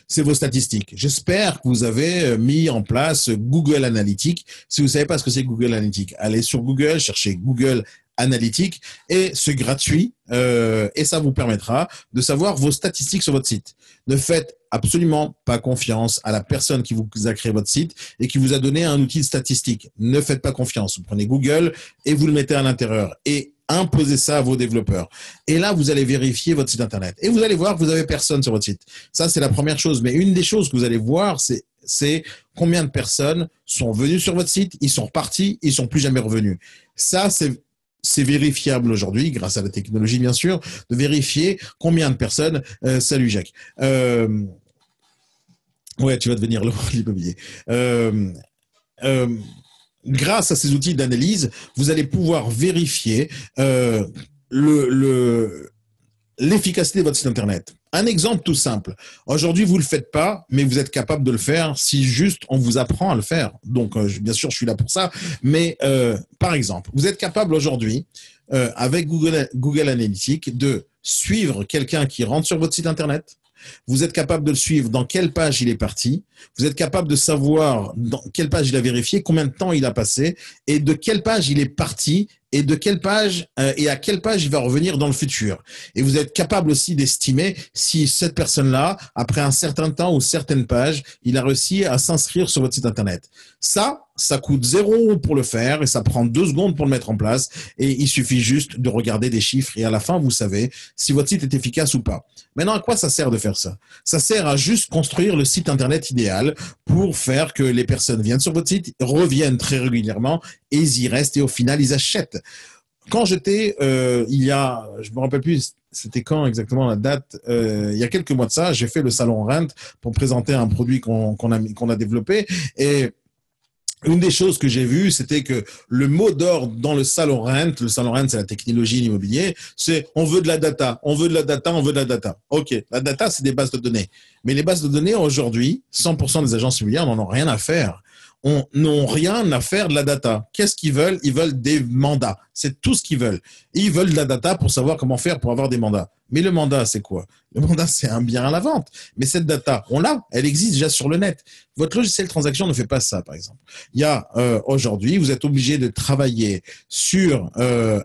c'est vos statistiques. J'espère que vous avez mis en place Google Analytics. Si vous ne savez pas ce que c'est Google Analytics, allez sur Google, cherchez Google Analytics et c'est gratuit et ça vous permettra de savoir vos statistiques sur votre site. Ne faites absolument pas confiance à la personne qui vous a créé votre site et qui vous a donné un outil de statistique. Ne faites pas confiance. Vous prenez Google et vous le mettez à l'intérieur et imposez ça à vos développeurs. Et là, vous allez vérifier votre site internet. Et vous allez voir que vous n'avez personne sur votre site. Ça, c'est la première chose. Mais une des choses que vous allez voir, c'est combien de personnes sont venues sur votre site, ils sont repartis, ils ne sont plus jamais revenus. Ça, c'est vérifiable aujourd'hui, grâce à la technologie, bien sûr, de vérifier combien de personnes... salut, Jacques. Ouais, tu vas devenir l'immobilier. Grâce à ces outils d'analyse, vous allez pouvoir vérifier l'efficacité de votre site Internet. Un exemple tout simple. Aujourd'hui, vous ne le faites pas, mais vous êtes capable de le faire si juste on vous apprend à le faire. Donc, bien sûr, je suis là pour ça. Mais par exemple, vous êtes capable aujourd'hui, avec Google Analytics, de suivre quelqu'un qui rentre sur votre site Internet. Vous êtes capable de le suivre dans quelle page il est parti. Vous êtes capable de savoir dans quelle page il a vérifié, combien de temps il a passé et de quelle page il est parti et de quelle page et à quelle page il va revenir dans le futur. Et vous êtes capable aussi d'estimer si cette personne-là, après un certain temps ou certaines pages, il a réussi à s'inscrire sur votre site Internet. Ça coûte 0 € pour le faire et ça prend 2 secondes pour le mettre en place. Et il suffit juste de regarder des chiffres et à la fin, vous savez si votre site est efficace ou pas. Maintenant, à quoi ça sert de faire ça? Ça sert à juste construire le site Internet idéal pour faire que les personnes viennent sur votre site, reviennent très régulièrement et ils y restent et au final, ils achètent. Quand j'étais, je me rappelle plus, c'était quand exactement la date, il y a quelques mois de ça, j'ai fait le salon Rent pour présenter un produit qu'on a développé et une des choses que j'ai vues, c'était que le mot d'ordre dans le salon Rent, c'est la technologie, l'immobilier, c'est on veut de la data, on veut de la data, on veut de la data. Ok, la data, c'est des bases de données. Mais les bases de données, aujourd'hui, 100% des agences immobilières n'en ont rien à faire. N'ont rien à faire de la data. Qu'est-ce qu'ils veulent? Ils veulent des mandats. C'est tout ce qu'ils veulent. Et ils veulent de la data pour savoir comment faire pour avoir des mandats. Mais le mandat, c'est quoi? Le mandat, c'est un bien à la vente. Mais cette data, on l'a. Elle existe déjà sur le net. Votre logiciel de transaction ne fait pas ça, par exemple. Il y a aujourd'hui, vous êtes obligé de travailler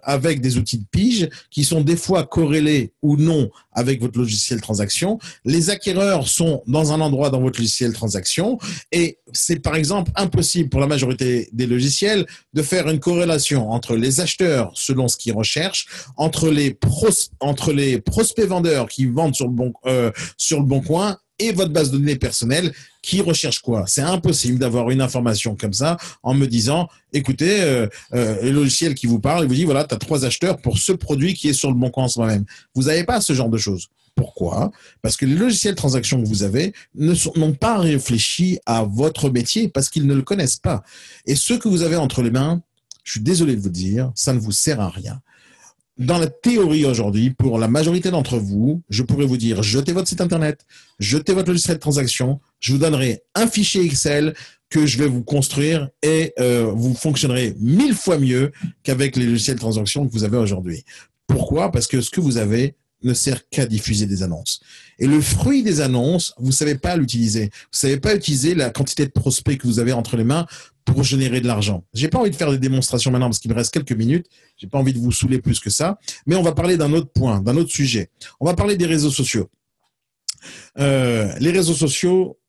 avec des outils de pige qui sont des fois corrélés ou non avec votre logiciel de transaction. Les acquéreurs sont dans un endroit dans votre logiciel de transaction et c'est par exemple impossible pour la majorité des logiciels de faire une corrélation entre les acheteurs selon ce qu'ils recherchent, entre les prospects vendeurs qui vendent sur le bon coin et votre base de données personnelle qui recherche quoi. C'est impossible d'avoir une information comme ça en me disant, écoutez, le logiciel qui vous parle, il vous dit, voilà, tu as 3 acheteurs pour ce produit qui est sur le bon coin en ce moment même. Vous n'avez pas ce genre de choses. Pourquoi? Parce que les logiciels de transaction que vous avez n'ont pas réfléchi à votre métier parce qu'ils ne le connaissent pas. Et ce que vous avez entre les mains, je suis désolé de vous dire, ça ne vous sert à rien. Dans la théorie aujourd'hui, pour la majorité d'entre vous, je pourrais vous dire, jetez votre site Internet, jetez votre logiciel de transaction, je vous donnerai un fichier Excel que je vais vous construire et vous fonctionnerez 1000 fois mieux qu'avec les logiciels de transaction que vous avez aujourd'hui. Pourquoi? Parce que ce que vous avez ne sert qu'à diffuser des annonces. Et le fruit des annonces, vous ne savez pas l'utiliser. Vous ne savez pas utiliser la quantité de prospects que vous avez entre les mains pour générer de l'argent. J'ai pas envie de faire des démonstrations maintenant parce qu'il me reste quelques minutes. J'ai pas envie de vous saouler plus que ça. Mais on va parler d'un autre point, d'un autre sujet. On va parler des réseaux sociaux. Les réseaux sociaux,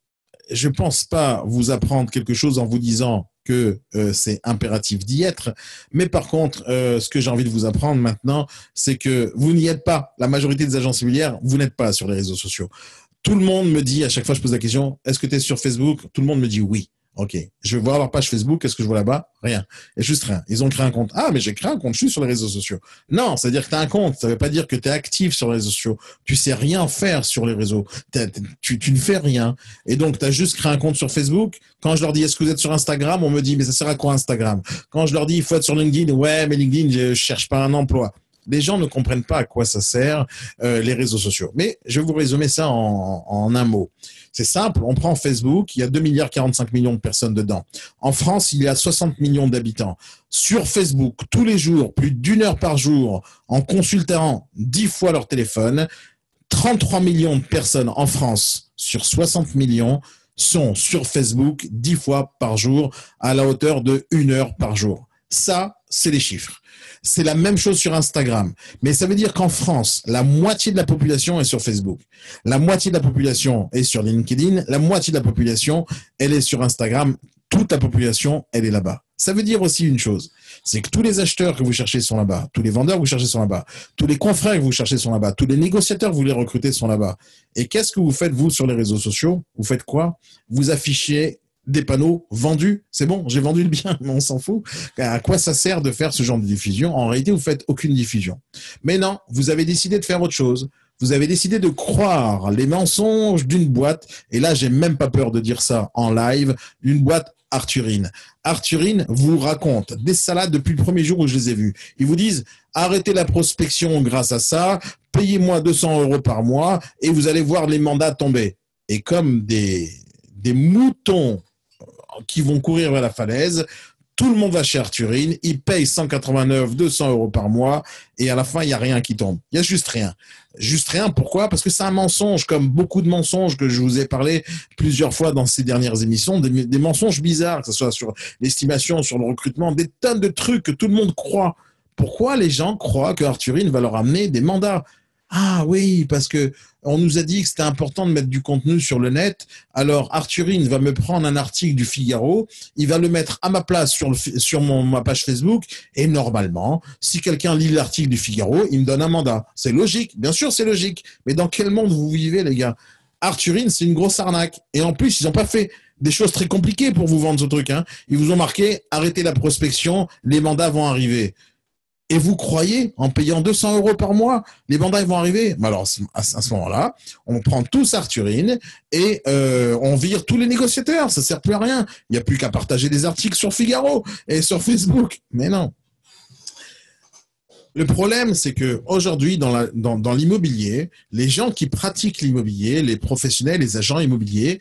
je pense pas vous apprendre quelque chose en vous disant que c'est impératif d'y être. Mais par contre, ce que j'ai envie de vous apprendre maintenant, c'est que vous n'y êtes pas. La majorité des agences immobilières, vous n'êtes pas sur les réseaux sociaux. Tout le monde me dit, à chaque fois je pose la question, est-ce que tu es sur Facebook? Tout le monde me dit oui. Ok, je vais voir leur page Facebook, qu'est-ce que je vois là-bas? Rien. Et juste rien. Ils ont créé un compte. Ah, mais j'ai créé un compte, je suis sur les réseaux sociaux. Non, c'est-à-dire que tu as un compte, ça veut pas dire que tu es actif sur les réseaux sociaux. Tu sais rien faire sur les réseaux. Tu ne fais rien. Et donc, tu as juste créé un compte sur Facebook. Quand je leur dis, est-ce que vous êtes sur Instagram? On me dit, mais ça sert à quoi Instagram? Quand je leur dis, il faut être sur LinkedIn, ouais, mais LinkedIn, je cherche pas un emploi. Les gens ne comprennent pas à quoi ça sert, les réseaux sociaux. Mais je vais vous résumer ça en un mot. C'est simple, on prend Facebook, il y a 2,45 milliards de personnes dedans. En France, il y a 60 millions d'habitants. Sur Facebook, tous les jours, plus d'1 heure par jour, en consultant 10 fois leur téléphone, 33 millions de personnes en France sur 60 millions sont sur Facebook 10 fois par jour à la hauteur de 1 heure par jour. Ça, c'est les chiffres. C'est la même chose sur Instagram. Mais ça veut dire qu'en France, la moitié de la population est sur Facebook. La moitié de la population est sur LinkedIn. La moitié de la population, elle est sur Instagram. Toute la population, elle est là-bas. Ça veut dire aussi une chose, c'est que tous les acheteurs que vous cherchez sont là-bas, tous les vendeurs que vous cherchez sont là-bas, tous les confrères que vous cherchez sont là-bas, tous les négociateurs que vous voulez recruter sont là-bas. Et qu'est-ce que vous faites, vous, sur les réseaux sociaux? Vous faites quoi? Vous affichez des panneaux vendus, c'est bon, j'ai vendu le bien, mais on s'en fout. À quoi ça sert de faire ce genre de diffusion? En réalité, vous faites aucune diffusion. Mais non, vous avez décidé de faire autre chose. Vous avez décidé de croire les mensonges d'une boîte, et là, j'ai même pas peur de dire ça en live, une boîte Arthurine. Arthurine vous raconte des salades depuis le premier jour où je les ai vus. Ils vous disent, arrêtez la prospection grâce à ça, payez-moi 200 € par mois et vous allez voir les mandats tomber. Et comme des moutons qui vont courir vers la falaise, tout le monde va chez Arthurine, il paye 189, 200 € par mois, et à la fin, il n'y a rien qui tombe. Il y a juste rien. Juste rien, pourquoi? Parce que c'est un mensonge, comme beaucoup de mensonges que je vous ai parlé plusieurs fois dans ces dernières émissions, des mensonges bizarres, que ce soit sur l'estimation, sur le recrutement, des tonnes de trucs que tout le monde croit. Pourquoi les gens croient que Arthurine va leur amener des mandats? Ah oui, parce que on nous a dit que c'était important de mettre du contenu sur le net. Alors Arthurine va me prendre un article du Figaro, il va le mettre à ma place sur ma page Facebook, et normalement, si quelqu'un lit l'article du Figaro, il me donne un mandat. C'est logique, bien sûr c'est logique. Mais dans quel monde vous vivez, les gars? Arthurine, c'est une grosse arnaque. Et en plus, ils n'ont pas fait des choses très compliquées pour vous vendre ce truc. Ils vous ont marqué, arrêtez la prospection, les mandats vont arriver. Et vous croyez, en payant 200 € par mois, les mandats vont arriver? Mais alors, à ce moment-là, on prend tous Arthurine et on vire tous les négociateurs. Ça ne sert plus à rien. Il n'y a plus qu'à partager des articles sur Figaro et sur Facebook. Mais non. Le problème, c'est que aujourd'hui, dans l'immobilier, les gens qui pratiquent l'immobilier, les professionnels, les agents immobiliers,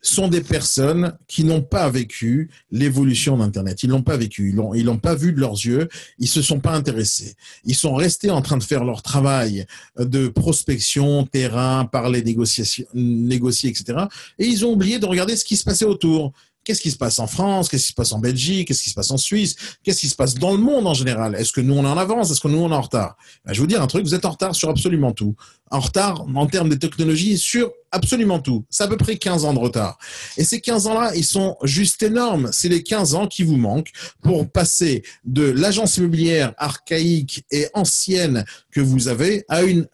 sont des personnes qui n'ont pas vécu l'évolution d'Internet. Ils l'ont pas vécu, ils l'ont pas vu de leurs yeux, ils se sont pas intéressés. Ils sont restés en train de faire leur travail de prospection, terrain, parler, négocier, etc. Et ils ont oublié de regarder ce qui se passait autour. Qu'est-ce qui se passe en France? Qu'est-ce qui se passe en Belgique? Qu'est-ce qui se passe en Suisse? Qu'est-ce qui se passe dans le monde en général? Est-ce que nous, on est en avance? Est-ce que nous, on est en retard? Ben, je vais vous dire un truc, vous êtes en retard sur absolument tout. En retard en termes de technologie sur absolument tout. C'est à peu près 15 ans de retard. Et ces 15 ans-là, ils sont juste énormes. C'est les 15 ans qui vous manquent pour passer de l'agence immobilière archaïque et ancienne que vous avez à une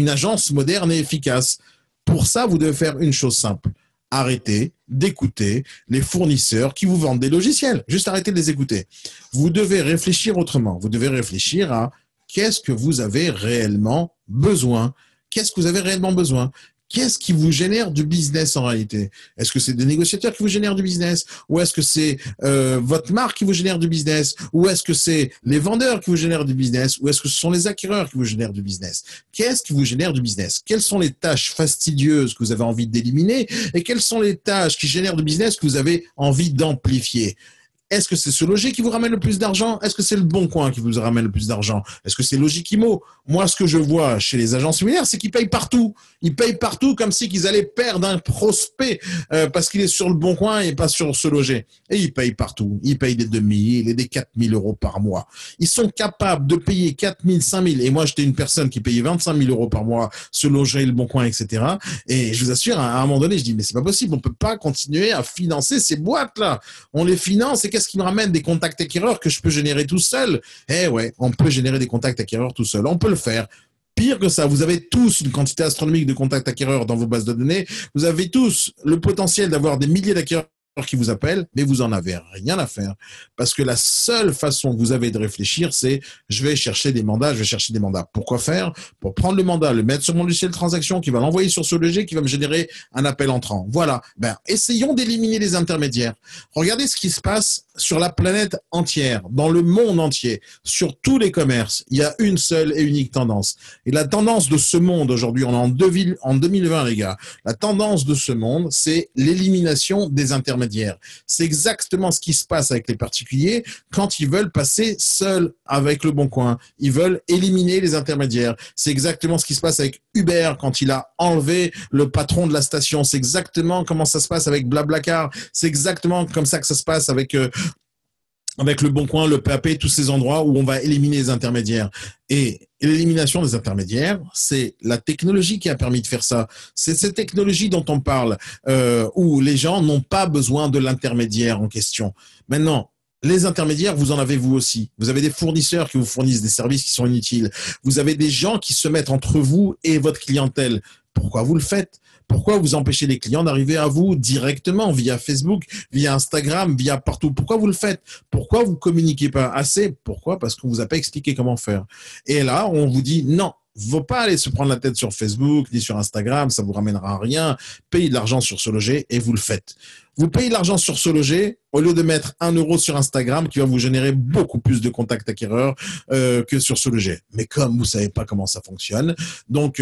agence moderne et efficace. Pour ça, vous devez faire une chose simple. Arrêtez d'écouter les fournisseurs qui vous vendent des logiciels. Juste arrêtez de les écouter. Vous devez réfléchir autrement. Vous devez réfléchir à qu'est-ce que vous avez réellement besoin. Qu'est-ce que vous avez réellement besoin? Qu'est-ce qui vous génère du business en réalité? Est-ce que c'est des négociateurs qui vous génèrent du business? Ou est-ce que c'est votre marque qui vous génère du business? Ou est-ce que c'est les vendeurs qui vous génèrent du business? Ou est-ce que ce sont les acquéreurs qui vous génèrent du business? Qu'est-ce qui vous génère du business? Quelles sont les tâches fastidieuses que vous avez envie d'éliminer? Et quelles sont les tâches qui génèrent du business que vous avez envie d'amplifier? Est-ce que c'est ce loger qui vous ramène le plus d'argent? Est-ce que c'est le Bon Coin qui vous ramène le plus d'argent? Est-ce que c'est Logikimo? Moi, ce que je vois chez les agences immobilières, c'est qu'ils payent partout. Ils payent partout comme si qu'ils allaient perdre un prospect parce qu'il est sur le Bon Coin et pas sur ce loger. Et ils payent partout. Ils payent des 2000 et des 4000 € par mois. Ils sont capables de payer 4000, 5000. Et moi, j'étais une personne qui payait 25 000 € par mois ce loger, le Bon Coin, etc. Et je vous assure, à un moment donné, je dis, mais c'est pas possible. On peut pas continuer à financer ces boîtes-là. On les finance et qu'est-ce qui me ramène? Des contacts acquéreurs que je peux générer tout seul. Eh ouais, on peut générer des contacts acquéreurs tout seul. On peut le faire. Pire que ça, vous avez tous une quantité astronomique de contacts acquéreurs dans vos bases de données. Vous avez tous le potentiel d'avoir des milliers d'acquéreurs qui vous appellent, mais vous en avez rien à faire. Parce que la seule façon que vous avez de réfléchir, c'est je vais chercher des mandats, je vais chercher des mandats. Pourquoi faire? Pour prendre le mandat, le mettre sur mon logiciel de transaction, qui va l'envoyer sur ce loger, qui va me générer un appel entrant. Voilà. Ben, essayons d'éliminer les intermédiaires. Regardez ce qui se passe sur la planète entière, dans le monde entier, sur tous les commerces. Il y a une seule et unique tendance. Et la tendance de ce monde aujourd'hui, on est en 2020, les gars. La tendance de ce monde, c'est l'élimination des intermédiaires. C'est exactement ce qui se passe avec les particuliers quand ils veulent passer seuls avec le Bon Coin. Ils veulent éliminer les intermédiaires. C'est exactement ce qui se passe avec Uber quand il a enlevé le patron de la station. C'est exactement comment ça se passe avec Blablacar. C'est exactement comme ça que ça se passe avec le Bon Coin, le PAP, tous ces endroits où on va éliminer les intermédiaires. Et l'élimination des intermédiaires, c'est la technologie qui a permis de faire ça. C'est cette technologie dont on parle, où les gens n'ont pas besoin de l'intermédiaire en question. Maintenant, les intermédiaires, vous en avez vous aussi. Vous avez des fournisseurs qui vous fournissent des services qui sont inutiles. Vous avez des gens qui se mettent entre vous et votre clientèle. Pourquoi vous le faites? Pourquoi vous empêchez les clients d'arriver à vous directement via Facebook, via Instagram, via partout? Pourquoi vous le faites? Pourquoi vous communiquez pas assez? Pourquoi? Parce qu'on vous a pas expliqué comment faire. Et là, on vous dit non. Faut pas aller se prendre la tête sur Facebook ni sur Instagram, ça vous ramènera à rien. Payez de l'argent sur SoLoger et vous le faites. Vous payez de l'argent sur SoLoger au lieu de mettre 1 € sur Instagram qui va vous générer beaucoup plus de contacts acquéreurs que sur SoLoger. Mais comme vous savez pas comment ça fonctionne, donc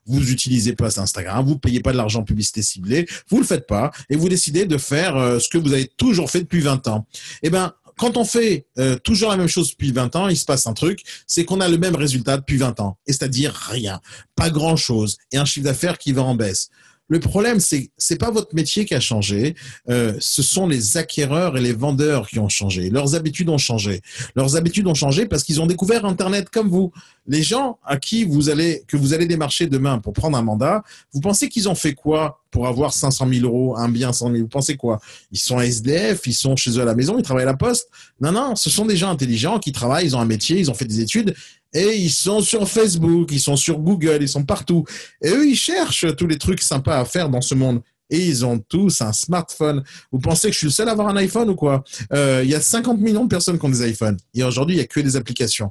vous utilisez pas Instagram, vous payez pas de l'argent publicité ciblée, vous le faites pas et vous décidez de faire ce que vous avez toujours fait depuis 20 ans. Eh ben, quand on fait toujours la même chose depuis 20 ans, il se passe un truc, c'est qu'on a le même résultat depuis 20 ans. Et c'est-à-dire rien, pas grand-chose, et un chiffre d'affaires qui va en baisse. Le problème, c'est pas votre métier qui a changé, ce sont les acquéreurs et les vendeurs qui ont changé. Leurs habitudes ont changé. Leurs habitudes ont changé parce qu'ils ont découvert Internet comme vous. Les gens à qui que vous allez démarcher demain pour prendre un mandat, vous pensez qu'ils ont fait quoi pour avoir 500 000 €, un bien 100 000? Vous pensez quoi? Ils sont SDF, ils sont chez eux à la maison, ils travaillent à la poste? Non, non, ce sont des gens intelligents qui travaillent, ils ont un métier, ils ont fait des études et ils sont sur Facebook, ils sont sur Google, ils sont partout. Et eux, ils cherchent tous les trucs sympas à faire dans ce monde. Et ils ont tous un smartphone. Vous pensez que je suis le seul à avoir un iPhone ou quoi? Il y a 50 millions de personnes qui ont des iPhones. Et aujourd'hui, il n'y a que des applications.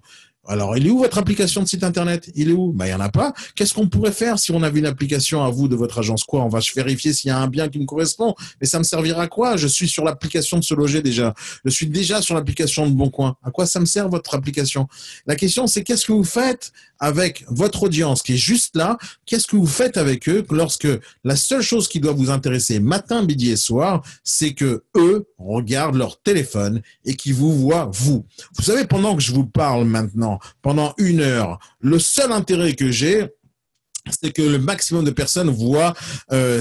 Alors, il est où votre application de site internet? Il est où? Il n'y en a pas. Qu'est-ce qu'on pourrait faire si on avait une application à vous de votre agence? Quoi? On va vérifier s'il y a un bien qui me correspond. Mais ça me servira à quoi? Je suis sur l'application de SoLoger déjà. Je suis déjà sur l'application de Boncoin. À quoi ça me sert votre application? La question, c'est qu'est-ce que vous faites avec votre audience qui est juste là? Qu'est-ce que vous faites avec eux lorsque la seule chose qui doit vous intéresser matin, midi et soir, c'est que eux regardent leur téléphone et qu'ils vous voient vous? Vous savez, pendant que je vous parle maintenant, pendant 1 heure, le seul intérêt que j'ai, c'est que le maximum de personnes voient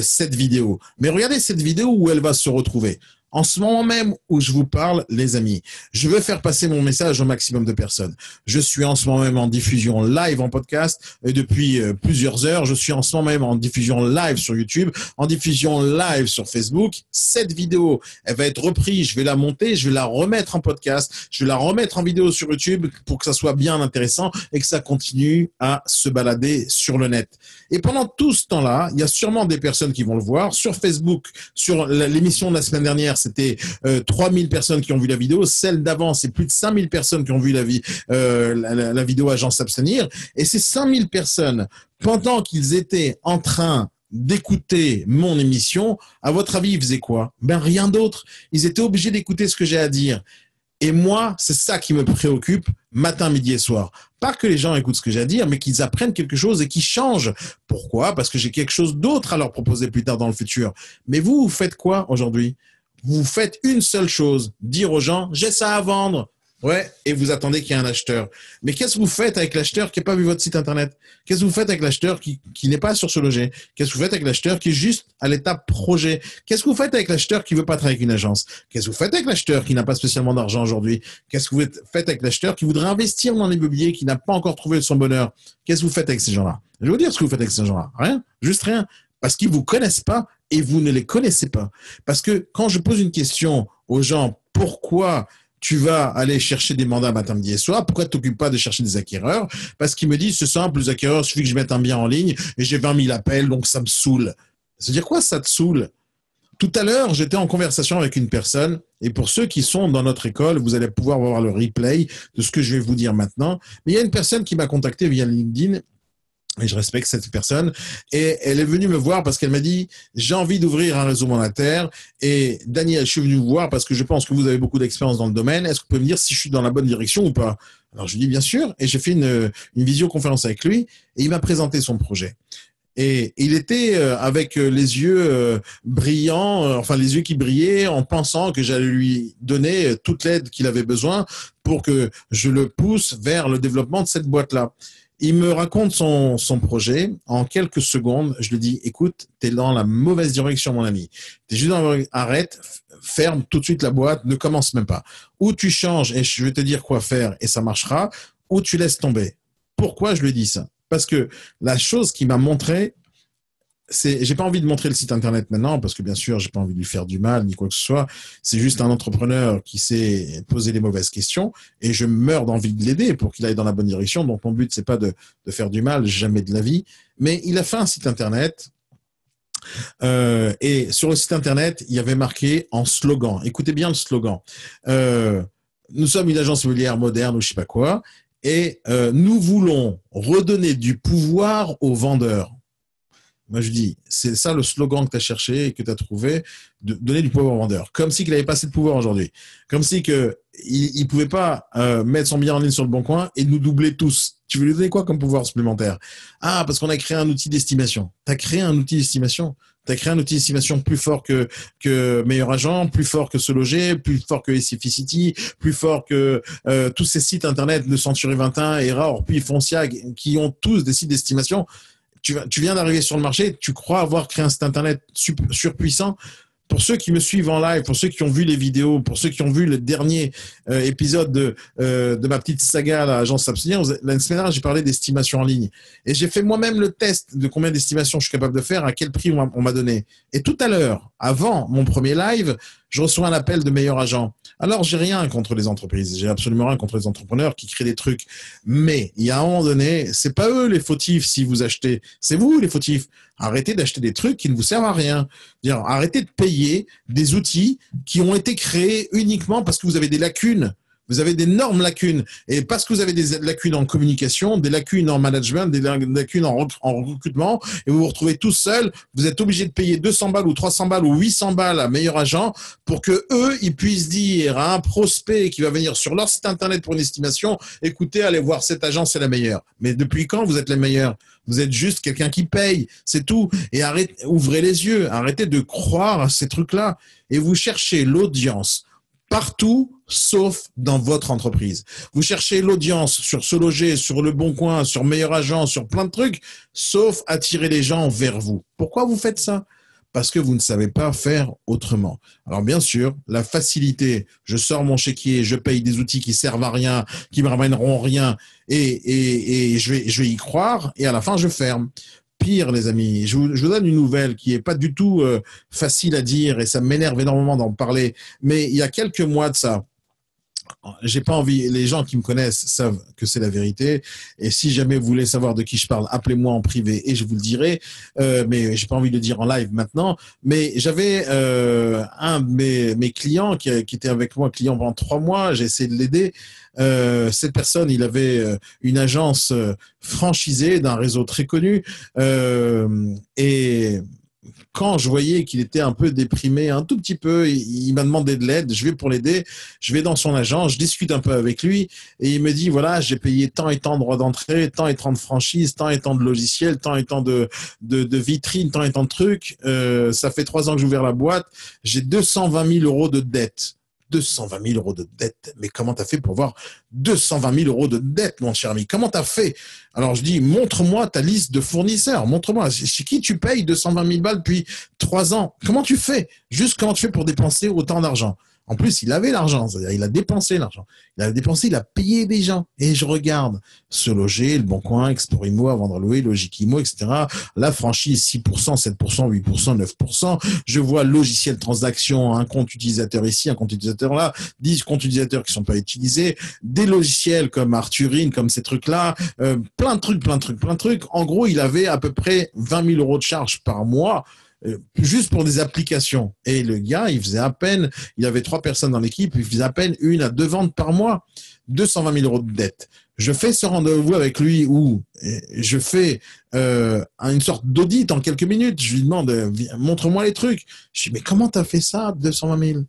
cette vidéo. Mais regardez cette vidéo où elle va se retrouver. En ce moment même où je vous parle, les amis, je veux faire passer mon message au maximum de personnes. Je suis en ce moment même en diffusion live en podcast et depuis plusieurs heures. Je suis en ce moment même en diffusion live sur YouTube, en diffusion live sur Facebook. Cette vidéo, elle va être reprise, je vais la monter, je vais la remettre en podcast, je vais la remettre en vidéo sur YouTube pour que ça soit bien intéressant et que ça continue à se balader sur le net. Et pendant tout ce temps-là, il y a sûrement des personnes qui vont le voir. Sur Facebook, sur l'émission de la semaine dernière, c'était 3000 personnes qui ont vu la vidéo. Celle d'avant, c'est plus de 5000 personnes qui ont vu la vidéo Agence S'abstenir. Et ces 5000 personnes, pendant qu'ils étaient en train d'écouter mon émission, à votre avis, ils faisaient quoi? Ben rien d'autre. Ils étaient obligés d'écouter ce que j'ai à dire. Et moi, c'est ça qui me préoccupe matin, midi et soir. Pas que les gens écoutent ce que j'ai à dire, mais qu'ils apprennent quelque chose et qu'ils changent. Pourquoi? Parce que j'ai quelque chose d'autre à leur proposer plus tard dans le futur. Mais vous faites quoi aujourd'hui? Vous faites une seule chose, dire aux gens, j'ai ça à vendre. Ouais, et vous attendez qu'il y ait un acheteur. Mais qu'est-ce que vous faites avec l'acheteur qui n'a pas vu votre site internet? Qu'est-ce que vous faites avec l'acheteur qui n'est pas sur SoLoger? Qu'est-ce que vous faites avec l'acheteur qui est juste à l'étape projet? Qu'est-ce que vous faites avec l'acheteur qui veut pas travailler avec une agence? Qu'est-ce que vous faites avec l'acheteur qui n'a pas spécialement d'argent aujourd'hui? Qu'est-ce que vous faites avec l'acheteur qui voudrait investir dans l'immobilier, qui n'a pas encore trouvé son bonheur? Qu'est-ce que vous faites avec ces gens-là? Je vais vous dire ce que vous faites avec ces gens-là. Rien, juste rien. Parce qu'ils vous connaissent pas et vous ne les connaissez pas. Parce que quand je pose une question aux gens, pourquoi tu vas aller chercher des mandats matin, midi et soir? Pourquoi tu t'occupes pas de chercher des acquéreurs? Parce qu'ils me disent, c'est simple, les acquéreurs, il suffit que je mette un bien en ligne et j'ai 20 000 appels, donc ça me saoule. C'est-à-dire quoi, ça te saoule? Tout à l'heure, j'étais en conversation avec une personne et pour ceux qui sont dans notre école, vous allez pouvoir voir le replay de ce que je vais vous dire maintenant. Mais il y a une personne qui m'a contacté via LinkedIn. Et je respecte cette personne. Et elle est venue me voir parce qu'elle m'a dit, j'ai envie d'ouvrir un réseau monétaire. Et Daniel, je suis venu vous voir parce que je pense que vous avez beaucoup d'expérience dans le domaine. Est-ce que vous pouvez me dire si je suis dans la bonne direction ou pas? Alors je lui dis bien sûr. Et j'ai fait une visioconférence avec lui et il m'a présenté son projet. Et il était avec les yeux brillants, enfin les yeux qui brillaient en pensant que j'allais lui donner toute l'aide qu'il avait besoin pour que je le pousse vers le développement de cette boîte-là. Il me raconte son projet. En quelques secondes, je lui dis, écoute, t'es dans la mauvaise direction, mon ami. T'es juste arrête, ferme tout de suite la boîte, ne commence même pas. Ou tu changes et je vais te dire quoi faire et ça marchera, ou tu laisses tomber. Pourquoi je lui dis ça? Parce que la chose qui m'a montré, j'ai pas envie de montrer le site internet maintenant parce que bien sûr j'ai pas envie de lui faire du mal ni quoi que ce soit. C'est juste un entrepreneur qui s'est posé les mauvaises questions et je meurs d'envie de l'aider pour qu'il aille dans la bonne direction. Donc mon but c'est pas de faire du mal, jamais de la vie. Mais il a fait un site internet et sur le site internet il y avait marqué en slogan. Écoutez bien le slogan. Nous sommes une agence immobilière moderne ou je sais pas quoi. Et nous voulons redonner du pouvoir aux vendeurs. Moi, je dis, c'est ça le slogan que tu as cherché et que tu as trouvé, de donner du pouvoir aux vendeurs. Comme si qu'il n'avait pas assez de pouvoir aujourd'hui. Comme si que il ne pouvait pas mettre son billet en ligne sur le bon coin et nous doubler tous. Tu veux lui donner quoi comme pouvoir supplémentaire? Ah, parce qu'on a créé un outil d'estimation. Tu as créé un outil d'estimation. Tu as créé un outil d'estimation plus fort que Meilleur Agent, plus fort que Se Loger, plus fort que Efficity, plus fort que tous ces sites internet de Century 21, ERA, Orpi, Foncia, qui ont tous des sites d'estimation. Tu viens d'arriver sur le marché, tu crois avoir créé un site internet surpuissant. Pour ceux qui me suivent en live, pour ceux qui ont vu les vidéos, pour ceux qui ont vu le dernier épisode de ma petite saga à l'agence Sapsonnière, l'année dernière, j'ai parlé d'estimation en ligne. Et j'ai fait moi-même le test de combien d'estimations je suis capable de faire, à quel prix on m'a donné. Et tout à l'heure, avant mon premier live, je reçois un appel de Meilleur Agent. Alors, j'ai rien contre les entreprises, j'ai absolument rien contre les entrepreneurs qui créent des trucs. Mais il y a un moment donné, c'est pas eux les fautifs si vous achetez, c'est vous les fautifs. Arrêtez d'acheter des trucs qui ne vous servent à rien. Dire, arrêtez de payer des outils qui ont été créés uniquement parce que vous avez des lacunes. Vous avez d'énormes lacunes. Et parce que vous avez des lacunes en communication, des lacunes en management, des lacunes en recrutement, et vous vous retrouvez tout seul, vous êtes obligé de payer 200 balles ou 300 balles ou 800 balles à Meilleur Agent pour que eux, ils puissent dire à un prospect qui va venir sur leur site internet pour une estimation, écoutez, allez voir cette agence, c'est la meilleure. Mais depuis quand vous êtes les meilleurs? Vous êtes juste quelqu'un qui paye, c'est tout. Et ouvrez les yeux, arrêtez de croire à ces trucs-là. Et vous cherchez l'audience partout, sauf dans votre entreprise. Vous cherchez l'audience sur Se Loger, sur Le Bon Coin, sur Meilleur Agent, sur plein de trucs, sauf attirer les gens vers vous. Pourquoi vous faites ça? Parce que vous ne savez pas faire autrement. Alors bien sûr, la facilité, je sors mon chéquier, je paye des outils qui servent à rien, qui me ramèneront rien, et je vais y croire, et à la fin, je ferme. Pire, les amis, je vous donne une nouvelle qui est pas du tout facile à dire, et ça m'énerve énormément d'en parler, mais il y a quelques mois de ça, j'ai pas envie, les gens qui me connaissent savent que c'est la vérité. Et si jamais vous voulez savoir de qui je parle, appelez-moi en privé et je vous le dirai. Mais j'ai pas envie de le dire en live maintenant. Mais j'avais un de mes clients qui était avec moi, client pendant 3 mois. J'ai essayé de l'aider. Cette personne, il avait une agence franchisée d'un réseau très connu. Et quand je voyais qu'il était un peu déprimé, un tout petit peu, il m'a demandé de l'aide, je vais pour l'aider, je vais dans son agence, je discute un peu avec lui et il me dit, voilà, j'ai payé tant et tant de droits d'entrée, tant et tant de franchise, tant et tant de logiciels, tant et tant de vitrines, tant et tant de trucs. Ça fait 3 ans que j'ai ouvert la boîte, j'ai 220 000 euros de dette. 220 000 euros de dette. Mais comment t'as fait pour avoir 220 000 euros de dette, mon cher ami? Comment t'as fait? Alors je dis, montre-moi ta liste de fournisseurs. Montre-moi chez qui tu payes 220 000 balles depuis 3 ans. Comment tu fais? Juste comment tu fais pour dépenser autant d'argent? En plus, il avait l'argent, c'est-à-dire il a dépensé l'argent. Il a dépensé, il a payé des gens. Et je regarde Se Loger, Le Bon Coin, Explorimo, à vendre à louer, Logikimo, etc. La franchise, 6%, 7%, 8%, 9%. Je vois logiciel transaction, un compte utilisateur ici, un compte utilisateur là, 10 comptes utilisateurs qui sont pas utilisés, des logiciels comme Arthurine, comme ces trucs-là, plein de trucs. En gros, il avait à peu près 20 000 euros de charges par mois juste pour des applications. Et le gars, il avait 3 personnes dans l'équipe, il faisait à peine 1 à 2 ventes par mois, 220 000 euros de dette. Je fais ce rendez-vous avec lui où je fais une sorte d'audit en quelques minutes. Je lui demande, montre-moi les trucs. Je dis, mais comment t'as fait ça, 220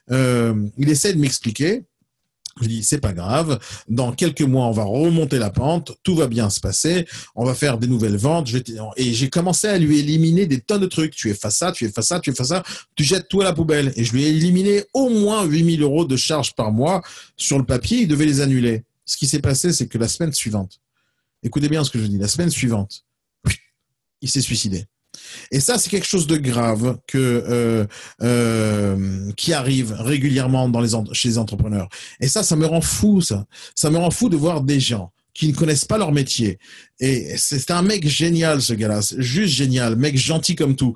000? Il essaie de m'expliquer. Je dis, c'est pas grave. Dans quelques mois, on va remonter la pente. Tout va bien se passer. On va faire des nouvelles ventes. Et j'ai commencé à lui éliminer des tonnes de trucs. Tu fais ça, tu fais ça, tu fais ça. Tu jettes tout à la poubelle. Et je lui ai éliminé au moins 8 000 euros de charges par mois sur le papier. Il devait les annuler. Ce qui s'est passé, c'est que la semaine suivante, écoutez bien ce que je dis, la semaine suivante, il s'est suicidé. Et ça, c'est quelque chose de grave qui arrive régulièrement chez les entrepreneurs. Et ça me rend fou, ça. Ça me rend fou de voir des gens qui ne connaissent pas leur métier. Et c'est un mec génial, ce gars-là. Juste génial. Mec gentil comme tout.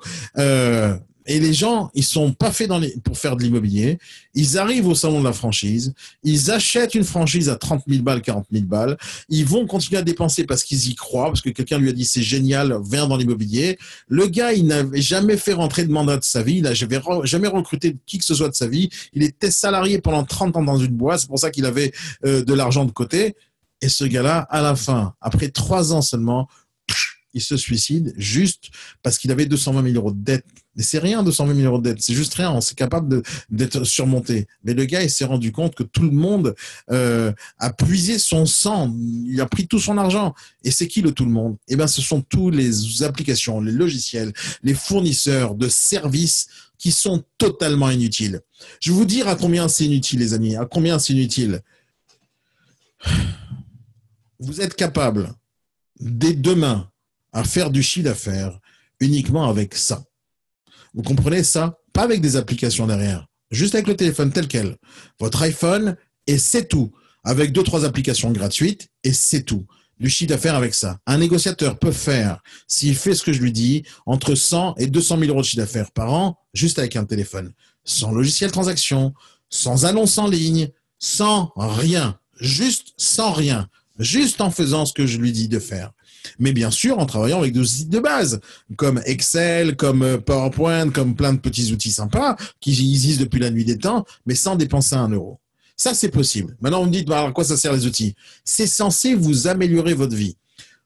Et les gens, ils sont pas faits pour faire de l'immobilier. Ils arrivent au salon de la franchise. Ils achètent une franchise à 30 000 balles, 40 000 balles. Ils vont continuer à dépenser parce qu'ils y croient, parce que quelqu'un lui a dit c'est génial, viens dans l'immobilier. Le gars, il n'avait jamais fait rentrer de mandat de sa vie. Il n'a jamais recruté qui que ce soit de sa vie. Il était salarié pendant 30 ans dans une boîte. C'est pour ça qu'il avait de l'argent de côté. Et ce gars-là, à la fin, après 3 ans seulement, il se suicide juste parce qu'il avait 220 000 euros de dette. Mais c'est rien, 220 000 euros de dette. C'est juste rien. On s'est capable d'être surmonté. Mais le gars, il s'est rendu compte que tout le monde a puisé son sang. Il a pris tout son argent. Et c'est qui le tout le monde? Eh bien, ce sont tous les applications, les logiciels, les fournisseurs de services qui sont totalement inutiles. Je vais vous dire à combien c'est inutile, les amis. À combien c'est inutile. Vous êtes capable, dès demain, à faire du chiffre d'affaires uniquement avec ça. Vous comprenez ça? Pas avec des applications derrière, juste avec le téléphone tel quel. Votre iPhone, et c'est tout. Avec 2-3 applications gratuites, et c'est tout. Du chiffre d'affaires avec ça. Un négociateur peut faire, s'il fait ce que je lui dis, entre 100 et 200 000 euros de chiffre d'affaires par an, juste avec un téléphone. Sans logiciel transaction, sans annonce en ligne, sans rien. Juste sans rien. Juste en faisant ce que je lui dis de faire. Mais bien sûr, en travaillant avec des outils de base, comme Excel, comme PowerPoint, comme plein de petits outils sympas qui existent depuis la nuit des temps, mais sans dépenser 1 euro. Ça, c'est possible. Maintenant, on me dit, bah, à quoi ça sert les outils? C'est censé vous améliorer votre vie.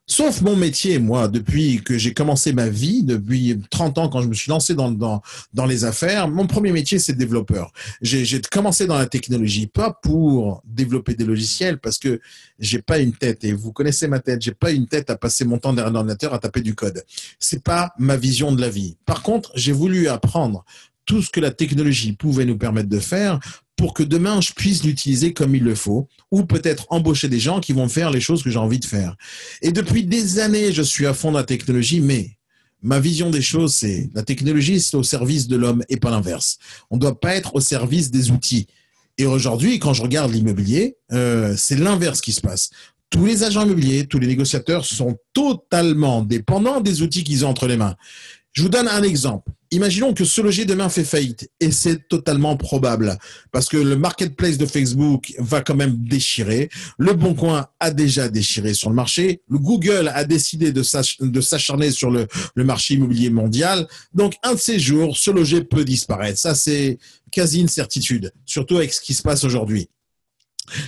Sauf mon métier, moi, depuis que j'ai commencé ma vie, depuis 30 ans, quand je me suis lancé dans les affaires, mon premier métier, c'est développeur. J'ai commencé dans la technologie, pas pour développer des logiciels, parce que j'ai pas une tête, et vous connaissez ma tête, j'ai pas une tête à passer mon temps derrière un ordinateur à taper du code. C'est pas ma vision de la vie. Par contre, j'ai voulu apprendre tout ce que la technologie pouvait nous permettre de faire pour que demain, je puisse l'utiliser comme il le faut, ou peut-être embaucher des gens qui vont faire les choses que j'ai envie de faire. Et depuis des années, je suis à fond dans la technologie, mais ma vision des choses, c'est la technologie, c'est au service de l'homme et pas l'inverse. On ne doit pas être au service des outils. Et aujourd'hui, quand je regarde l'immobilier, c'est l'inverse qui se passe. Tous les agents immobiliers, tous les négociateurs sont totalement dépendants des outils qu'ils ont entre les mains. Je vous donne un exemple. Imaginons que Se Loger demain fait faillite, et c'est totalement probable, parce que le marketplace de Facebook va quand même déchirer, Le Bon Coin a déjà déchiré sur le marché, le Google a décidé de s'acharner sur le marché immobilier mondial, donc un de ces jours, Se Loger peut disparaître. Ça, c'est quasi une certitude, surtout avec ce qui se passe aujourd'hui.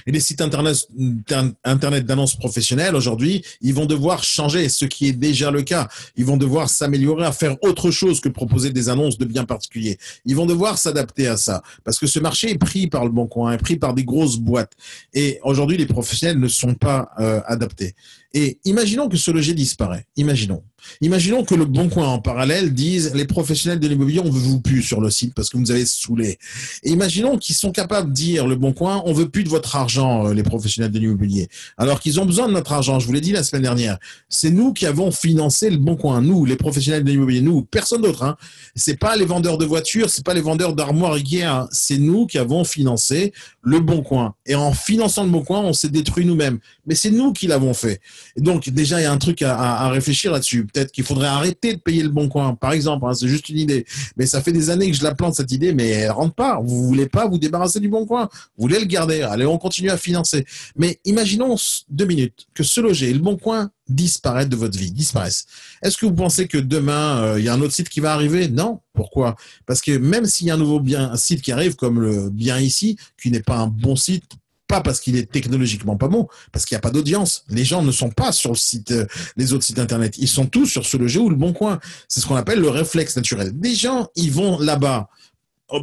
Et les sites internet d'annonces professionnelles, aujourd'hui, ils vont devoir changer, ce qui est déjà le cas. Ils vont devoir s'améliorer à faire autre chose que proposer des annonces de biens particuliers. Ils vont devoir s'adapter à ça, parce que ce marché est pris par Le Bon Coin, est pris par des grosses boîtes. Et aujourd'hui, les professionnels ne sont pas adaptés. Et imaginons que Se Loger disparaît. Imaginons que Le Bon Coin en parallèle dise les professionnels de l'immobilier, on veut vous plus sur le site parce que vous nous avez saoulés. Et imaginons qu'ils sont capables de dire Le Bon Coin, on veut plus de votre argent, les professionnels de l'immobilier. Alors qu'ils ont besoin de notre argent. Je vous l'ai dit la semaine dernière. C'est nous qui avons financé Le Bon Coin. Nous, les professionnels de l'immobilier. Nous, personne d'autre. Hein. C'est pas les vendeurs de voitures, c'est pas les vendeurs d'armoires Ikea. Hein. C'est nous qui avons financé Le Bon Coin. Et en finançant Le Bon Coin, on s'est détruit nous-mêmes. Mais c'est nous qui l'avons fait. Et donc, déjà, il y a un truc à réfléchir là-dessus. Peut-être qu'il faudrait arrêter de payer Le Bon Coin, par exemple. Hein, c'est juste une idée. Mais ça fait des années que je la plante, cette idée, mais elle rentre pas. Vous voulez pas vous débarrasser du Bon Coin. Vous voulez le garder. Allez, on continue à financer. Mais imaginons 2 minutes que Se Loger et Le Bon Coin disparaissent de votre vie, disparaissent. Est-ce que vous pensez que demain, il y a un autre site qui va arriver? Non. Pourquoi? Parce que même s'il y a un site qui arrive, comme le Bien Ici, qui n'est pas un bon site, pas parce qu'il est technologiquement pas bon, parce qu'il n'y a pas d'audience. Les gens ne sont pas sur le site, les autres sites internet. Ils sont tous sur Se Loger ou Le Bon Coin. C'est ce qu'on appelle le réflexe naturel. Des gens, ils vont là-bas.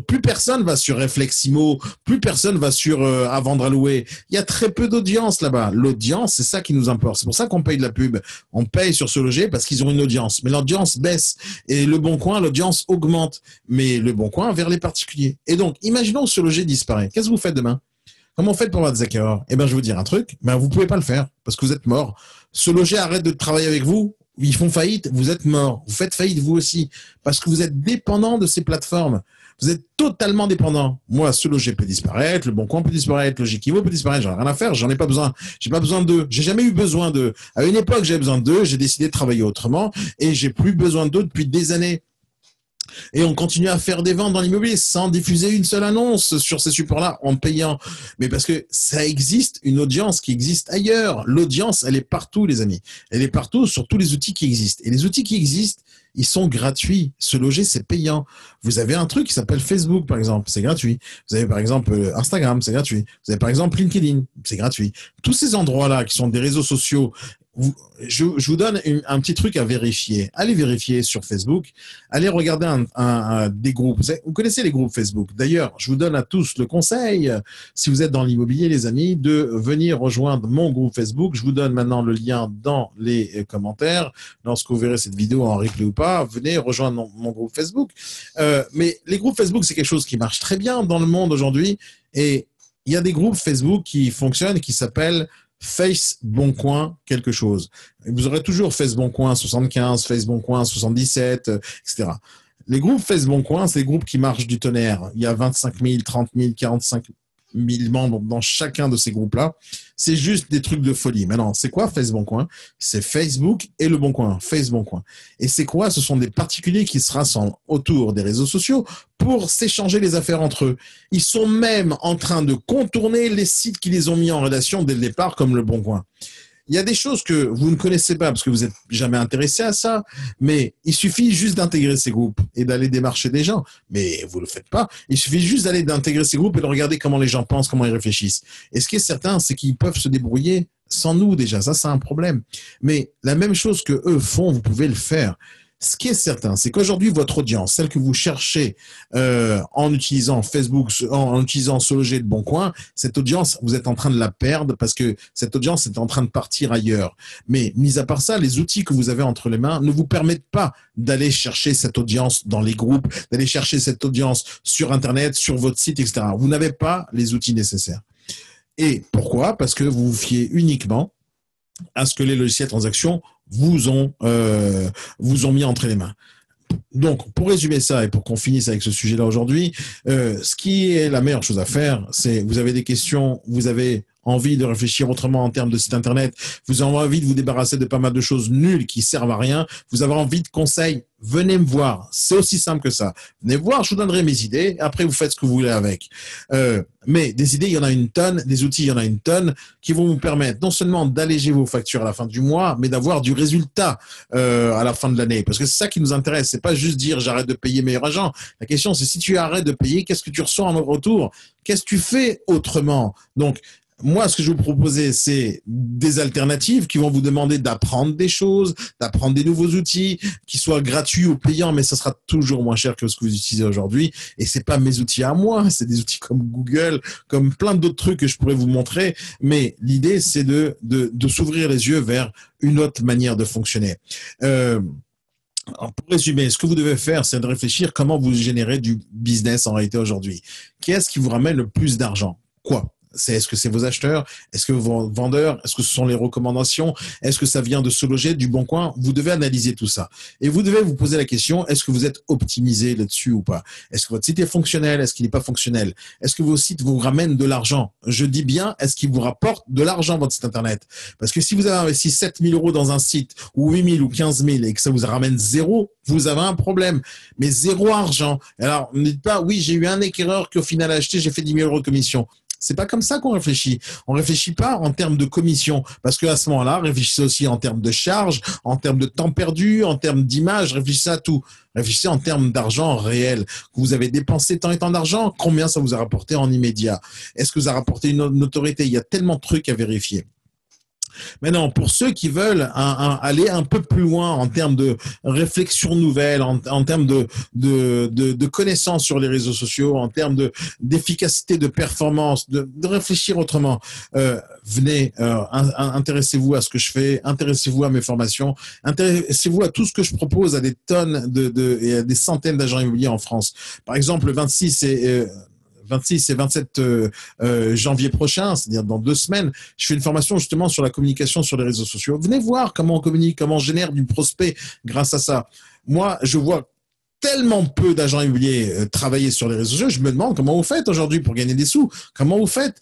Plus personne va sur Réfleximo, plus personne va sur à vendre à louer. Il y a très peu d'audience là-bas. L'audience, c'est ça qui nous importe. C'est pour ça qu'on paye de la pub. On paye sur Se Loger parce qu'ils ont une audience. Mais l'audience baisse. Et Le Bon Coin, l'audience augmente. Mais Le Bon Coin vers les particuliers. Et donc, imaginons que Se Loger disparaît. Qu'est-ce que vous faites demain? Comment vous faites pour avoir des acquéreurs? Eh bien, je vais vous dire un truc. Ben, vous pouvez pas le faire parce que vous êtes mort. Se Loger arrête de travailler avec vous. Ils font faillite. Vous êtes mort. Vous faites faillite vous aussi parce que vous êtes dépendant de ces plateformes. Vous êtes totalement dépendant. Moi, Se Loger peut disparaître, Le Bon Coin peut disparaître, Logiquivo peut disparaître. J'en ai rien à faire. J'en ai pas besoin. J'ai pas besoin d'eux. J'ai jamais eu besoin d'eux. À une époque, j'avais besoin d'eux. J'ai décidé de travailler autrement et j'ai plus besoin d'eux depuis des années. Et on continue à faire des ventes dans l'immobilier sans diffuser une seule annonce sur ces supports-là en payant. Mais parce que ça existe une audience qui existe ailleurs. L'audience, elle est partout, les amis. Elle est partout sur tous les outils qui existent. Et les outils qui existent, ils sont gratuits. Se loger, c'est payant. Vous avez un truc qui s'appelle Facebook, par exemple, c'est gratuit. Vous avez, par exemple, Instagram, c'est gratuit. Vous avez, par exemple, LinkedIn, c'est gratuit. Tous ces endroits-là qui sont des réseaux sociaux, je vous donne un petit truc à vérifier. Allez vérifier sur Facebook. Allez regarder des groupes. Vous connaissez les groupes Facebook. D'ailleurs, je vous donne à tous le conseil, si vous êtes dans l'immobilier, les amis, de venir rejoindre mon groupe Facebook. Je vous donne maintenant le lien dans les commentaires. Lorsque vous verrez cette vidéo en replay ou pas, venez rejoindre mon groupe Facebook. Mais les groupes Facebook, c'est quelque chose qui marche très bien dans le monde aujourd'hui. Et il y a des groupes Facebook qui fonctionnent, qui s'appellent Face Bon Coin quelque chose. Vous aurez toujours Face Bon Coin 75, Face Bon Coin 77, etc. Les groupes Face Bon Coin, c'est des groupes qui marchent du tonnerre. Il y a 25 000, 30 000, 45 000 membres dans chacun de ces groupes-là. C'est juste des trucs de folie. Maintenant, c'est quoi Face Bon Coin? C'est Facebook et le Bon Coin, Face Bon Coin. Et c'est quoi? Ce sont des particuliers qui se rassemblent autour des réseaux sociaux pour s'échanger les affaires entre eux. Ils sont même en train de contourner les sites qui les ont mis en relation dès le départ, comme le Bon Coin. Il y a des choses que vous ne connaissez pas parce que vous n'êtes jamais intéressé à ça, mais il suffit juste d'intégrer ces groupes et d'aller démarcher des gens. Mais vous ne le faites pas. Il suffit juste d'intégrer ces groupes et de regarder comment les gens pensent, comment ils réfléchissent. Et ce qui est certain, c'est qu'ils peuvent se débrouiller sans nous déjà. Ça, c'est un problème. Mais la même chose que eux font, vous pouvez le faire. Ce qui est certain, c'est qu'aujourd'hui, votre audience, celle que vous cherchez en utilisant Facebook, en utilisant Se Loger de Bon Coin, cette audience, vous êtes en train de la perdre parce que cette audience est en train de partir ailleurs. Mais mis à part ça, les outils que vous avez entre les mains ne vous permettent pas d'aller chercher cette audience dans les groupes, d'aller chercher cette audience sur Internet, sur votre site, etc. Vous n'avez pas les outils nécessaires. Et pourquoi? Parce que vous vous fiez uniquement à ce que les logiciels transactions vous ont mis entre les mains. Donc, pour résumer ça et pour qu'on finisse avec ce sujet-là aujourd'hui, ce qui est la meilleure chose à faire, c'est vous avez des questions, vous avez envie de réfléchir autrement en termes de site internet, vous avez envie de vous débarrasser de pas mal de choses nulles qui servent à rien, vous avez envie de conseils, venez me voir. C'est aussi simple que ça. Venez voir, je vous donnerai mes idées, après vous faites ce que vous voulez avec. Mais des idées, il y en a une tonne, des outils, il y en a une tonne qui vont vous permettre non seulement d'alléger vos factures à la fin du mois, mais d'avoir du résultat à la fin de l'année. Parce que c'est ça qui nous intéresse. C'est pas juste dire j'arrête de payer meilleur agent. La question, c'est si tu arrêtes de payer, qu'est-ce que tu reçois en retour? Qu'est-ce que tu fais autrement? Donc, moi, ce que je vais vous proposer, c'est des alternatives qui vont vous demander d'apprendre des choses, d'apprendre des nouveaux outils, qui soient gratuits ou payants, mais ça sera toujours moins cher que ce que vous utilisez aujourd'hui. Et c'est pas mes outils à moi, c'est des outils comme Google, comme plein d'autres trucs que je pourrais vous montrer. Mais l'idée, c'est de s'ouvrir les yeux vers une autre manière de fonctionner. Alors, pour résumer, ce que vous devez faire, c'est de réfléchir comment vous générez du business en réalité aujourd'hui. Qu'est-ce qui vous ramène le plus d'argent? Quoi? Est-ce que c'est vos acheteurs? Est-ce que vos vendeurs? Est-ce que ce sont les recommandations? Est-ce que ça vient de Se Loger, du Bon Coin? Vous devez analyser tout ça. Et vous devez vous poser la question, est-ce que vous êtes optimisé là-dessus ou pas? Est-ce que votre site est fonctionnel? Est-ce qu'il n'est pas fonctionnel? Est-ce que vos sites vous ramènent de l'argent? Je dis bien, est-ce qu'il vous rapporte de l'argent, votre site Internet? Parce que si vous avez investi 7 000 euros dans un site, ou 8 000 ou 15 000, et que ça vous ramène zéro, vous avez un problème. Mais zéro argent. Alors, ne dites pas, oui, j'ai eu un éclaireur qu'au final a acheté, j'ai fait 10 000 euros de commission. C'est pas comme ça qu'on réfléchit. On réfléchit pas en termes de commission, parce que à ce moment-là, réfléchissez aussi en termes de charges, en termes de temps perdu, en termes d'image, réfléchissez à tout. Réfléchissez en termes d'argent réel. Vous avez dépensé tant et tant d'argent, combien ça vous a rapporté en immédiat? Est-ce que vous a rapporté une notoriété? Il y a tellement de trucs à vérifier. Maintenant, pour ceux qui veulent aller un peu plus loin en termes de réflexion nouvelle, en termes de connaissances sur les réseaux sociaux, en termes d'efficacité, de performance, de réfléchir autrement, venez, intéressez-vous à ce que je fais, intéressez-vous à mes formations, intéressez-vous à tout ce que je propose à des tonnes et à des centaines d'agents immobiliers en France. Par exemple, le 26 et 27 janvier prochain, c'est-à-dire dans 2 semaines, je fais une formation justement sur la communication sur les réseaux sociaux. Venez voir comment on communique, comment on génère du prospect grâce à ça. Moi, je vois tellement peu d'agents immobiliers travailler sur les réseaux sociaux, je me demande comment vous faites aujourd'hui pour gagner des sous, comment vous faites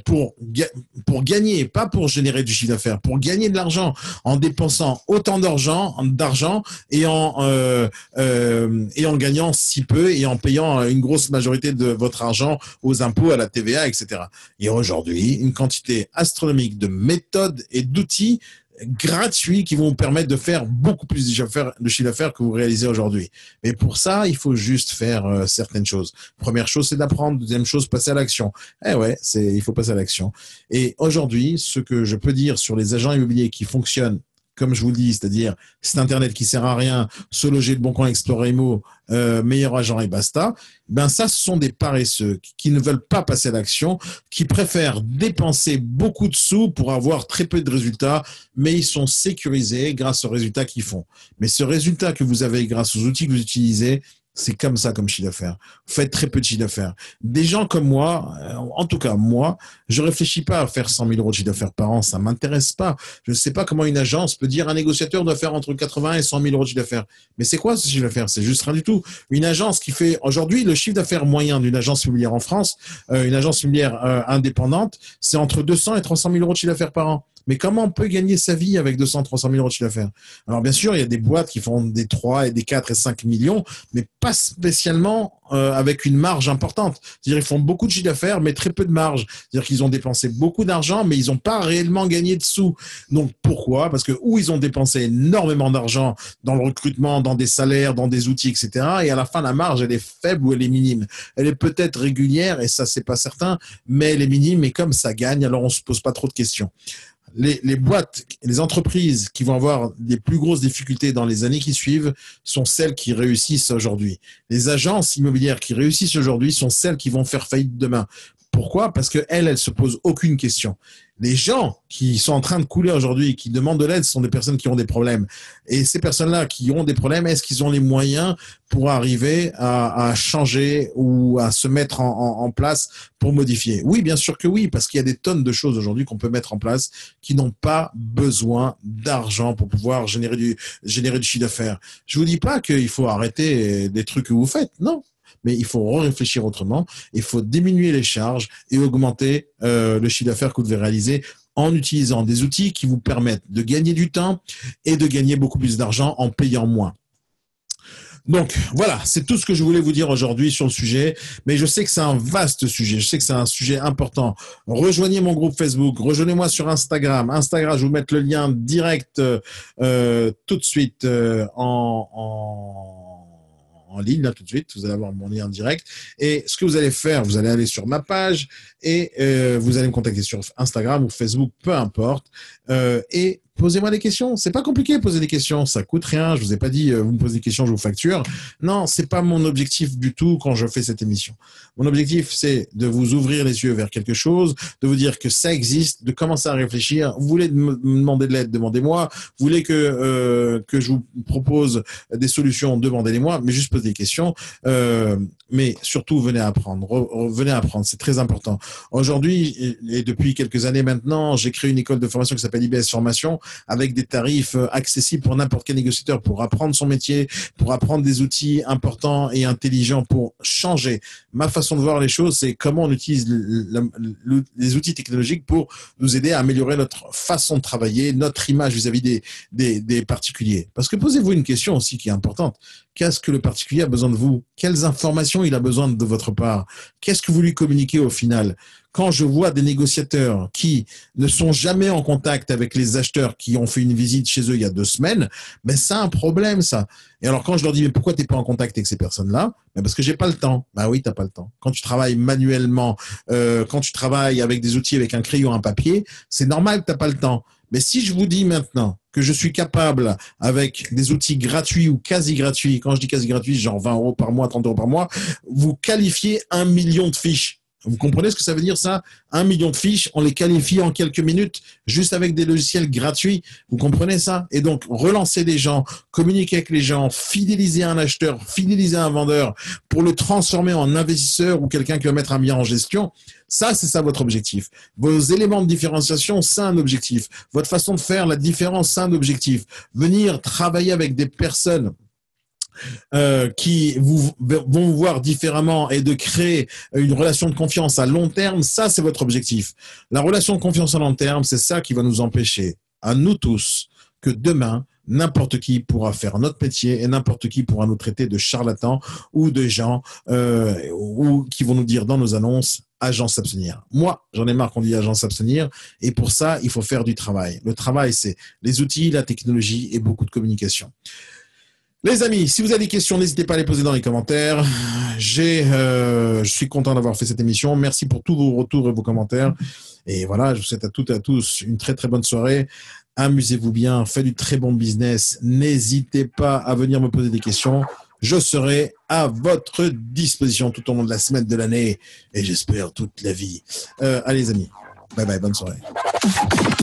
pour gagner, pas pour générer du chiffre d'affaires, pour gagner de l'argent en dépensant autant d'argent et en gagnant si peu et en payant une grosse majorité de votre argent aux impôts, à la TVA, etc. Et aujourd'hui, une quantité astronomique de méthodes et d'outils gratuits qui vont vous permettre de faire beaucoup plus de chiffre d'affaires que vous réalisez aujourd'hui. Mais pour ça, il faut juste faire certaines choses. Première chose, c'est d'apprendre. Deuxième chose, passer à l'action. Eh ouais, il faut passer à l'action. Et aujourd'hui, ce que je peux dire sur les agents immobiliers qui fonctionnent, comme je vous le dis, c'est-à-dire site internet qui sert à rien, se loger, le bon coin, Explorer Imo, meilleur agent et basta. Ben ça, ce sont des paresseux qui ne veulent pas passer à l'action, qui préfèrent dépenser beaucoup de sous pour avoir très peu de résultats, mais ils sont sécurisés grâce aux résultats qu'ils font. Mais ce résultat que vous avez grâce aux outils que vous utilisez, c'est comme ça comme chiffre d'affaires. Vous faites très peu de chiffre d'affaires. Des gens comme moi, en tout cas moi, je réfléchis pas à faire 100 000 euros de chiffre d'affaires par an. Ça m'intéresse pas. Je ne sais pas comment une agence peut dire un négociateur doit faire entre 80 et 100 000 euros de chiffre d'affaires. Mais c'est quoi ce chiffre d'affaires? C'est juste rien du tout. Une agence qui fait aujourd'hui le chiffre d'affaires moyen d'une agence immobilière en France, une agence immobilière indépendante, c'est entre 200 et 300 000 euros de chiffre d'affaires par an. Mais comment on peut gagner sa vie avec 200, 300 000 euros de chiffre d'affaires? Alors, bien sûr, il y a des boîtes qui font des 3 et des 4 et 5 millions, mais pas spécialement avec une marge importante. C'est-à-dire, ils font beaucoup de chiffre d'affaires, mais très peu de marge. C'est-à-dire qu'ils ont dépensé beaucoup d'argent, mais ils n'ont pas réellement gagné de sous. Donc, pourquoi? Parce que où ils ont dépensé énormément d'argent dans le recrutement, dans des salaires, dans des outils, etc. Et à la fin, la marge, elle est faible ou elle est minime. Elle est peut-être régulière, et ça, c'est pas certain, mais elle est minime, et comme ça gagne, alors on se pose pas trop de questions. Les boîtes, les entreprises qui vont avoir les plus grosses difficultés dans les années qui suivent sont celles qui réussissent aujourd'hui. Les agences immobilières qui réussissent aujourd'hui sont celles qui vont faire faillite demain. Pourquoi? Parce qu'elles se posent aucune question. Les gens qui sont en train de couler aujourd'hui, qui demandent de l'aide, sont des personnes qui ont des problèmes. Et ces personnes-là qui ont des problèmes, est-ce qu'ils ont les moyens pour arriver à changer ou à se mettre en place pour modifier? Oui, bien sûr que oui, parce qu'il y a des tonnes de choses aujourd'hui qu'on peut mettre en place qui n'ont pas besoin d'argent pour pouvoir générer du chiffre d'affaires. Je vous dis pas qu'il faut arrêter des trucs que vous faites, non. Mais il faut réfléchir autrement, il faut diminuer les charges et augmenter le chiffre d'affaires que vous devez réaliser en utilisant des outils qui vous permettent de gagner du temps et de gagner beaucoup plus d'argent en payant moins. Donc voilà, c'est tout ce que je voulais vous dire aujourd'hui sur le sujet, mais je sais que c'est un vaste sujet, je sais que c'est un sujet important. Rejoignez mon groupe Facebook, rejoignez-moi sur Instagram. Instagram, je vais vous mettre le lien direct tout de suite en ligne, là, tout de suite. Vous allez avoir mon lien direct. Et ce que vous allez faire, vous allez aller sur ma page et vous allez me contacter sur Instagram ou Facebook, peu importe. Et posez-moi des questions. C'est pas compliqué de poser des questions. Ça coûte rien. Je vous ai pas dit, vous me posez des questions, je vous facture. Non, c'est pas mon objectif du tout quand je fais cette émission. Mon objectif, c'est de vous ouvrir les yeux vers quelque chose, de vous dire que ça existe, de commencer à réfléchir. Vous voulez me demander de l'aide, demandez-moi. Vous voulez que je vous propose des solutions, demandez-les-moi. Mais juste posez des questions. Mais surtout, venez apprendre. Venez apprendre. C'est très important. Aujourd'hui, et depuis quelques années maintenant, j'ai créé une école de formation qui s'appelle IBS Formation, avec des tarifs accessibles pour n'importe quel négociateur pour apprendre son métier, pour apprendre des outils importants et intelligents pour changer. Ma façon de voir les choses, c'est comment on utilise les outils technologiques pour nous aider à améliorer notre façon de travailler, notre image vis-à-vis des particuliers. Parce que posez-vous une question aussi qui est importante. Qu'est-ce que le particulier a besoin de vous? Quelles informations il a besoin de votre part? Qu'est-ce que vous lui communiquez au final? Quand je vois des négociateurs qui ne sont jamais en contact avec les acheteurs qui ont fait une visite chez eux il y a 2 semaines, ben c'est un problème ça. Et alors quand je leur dis mais pourquoi tu n'es pas en contact avec ces personnes-là? Ben parce que j'ai pas le temps. Ben oui, tu n'as pas le temps. Quand tu travailles manuellement, quand tu travailles avec des outils, avec un crayon, un papier, c'est normal que tu n'as pas le temps. Mais si je vous dis maintenant que je suis capable, avec des outils gratuits ou quasi gratuits, quand je dis quasi gratuits, genre 20 euros par mois, 30 euros par mois, vous qualifiez 1 million de fiches. Vous comprenez ce que ça veut dire ça? 1 million de fiches, on les qualifie en quelques minutes, juste avec des logiciels gratuits. Vous comprenez ça? Et donc, relancer des gens, communiquer avec les gens, fidéliser un acheteur, fidéliser un vendeur pour le transformer en investisseur ou quelqu'un qui va mettre un bien en gestion. Ça, c'est ça votre objectif. Vos éléments de différenciation, c'est un objectif. Votre façon de faire la différence, c'est un objectif. Venir travailler avec des personnes qui vont vous voir différemment et de créer une relation de confiance à long terme, ça, c'est votre objectif. La relation de confiance à long terme, c'est ça qui va nous empêcher, à nous tous, que demain, n'importe qui pourra faire notre métier et n'importe qui pourra nous traiter de charlatans ou de gens ou qui vont nous dire dans nos annonces agence s'abstenir. Moi, j'en ai marre qu'on dit agence s'abstenir. Et pour ça, il faut faire du travail. Le travail, c'est les outils, la technologie et beaucoup de communication. Les amis, si vous avez des questions, n'hésitez pas à les poser dans les commentaires. Je suis content d'avoir fait cette émission. Merci pour tous vos retours et vos commentaires. Et voilà, je vous souhaite à toutes et à tous une très très bonne soirée. Amusez-vous bien, faites du très bon business. N'hésitez pas à venir me poser des questions. Je serai à votre disposition tout au long de la semaine, de l'année et j'espère toute la vie. Allez les amis, bye bye, bonne soirée.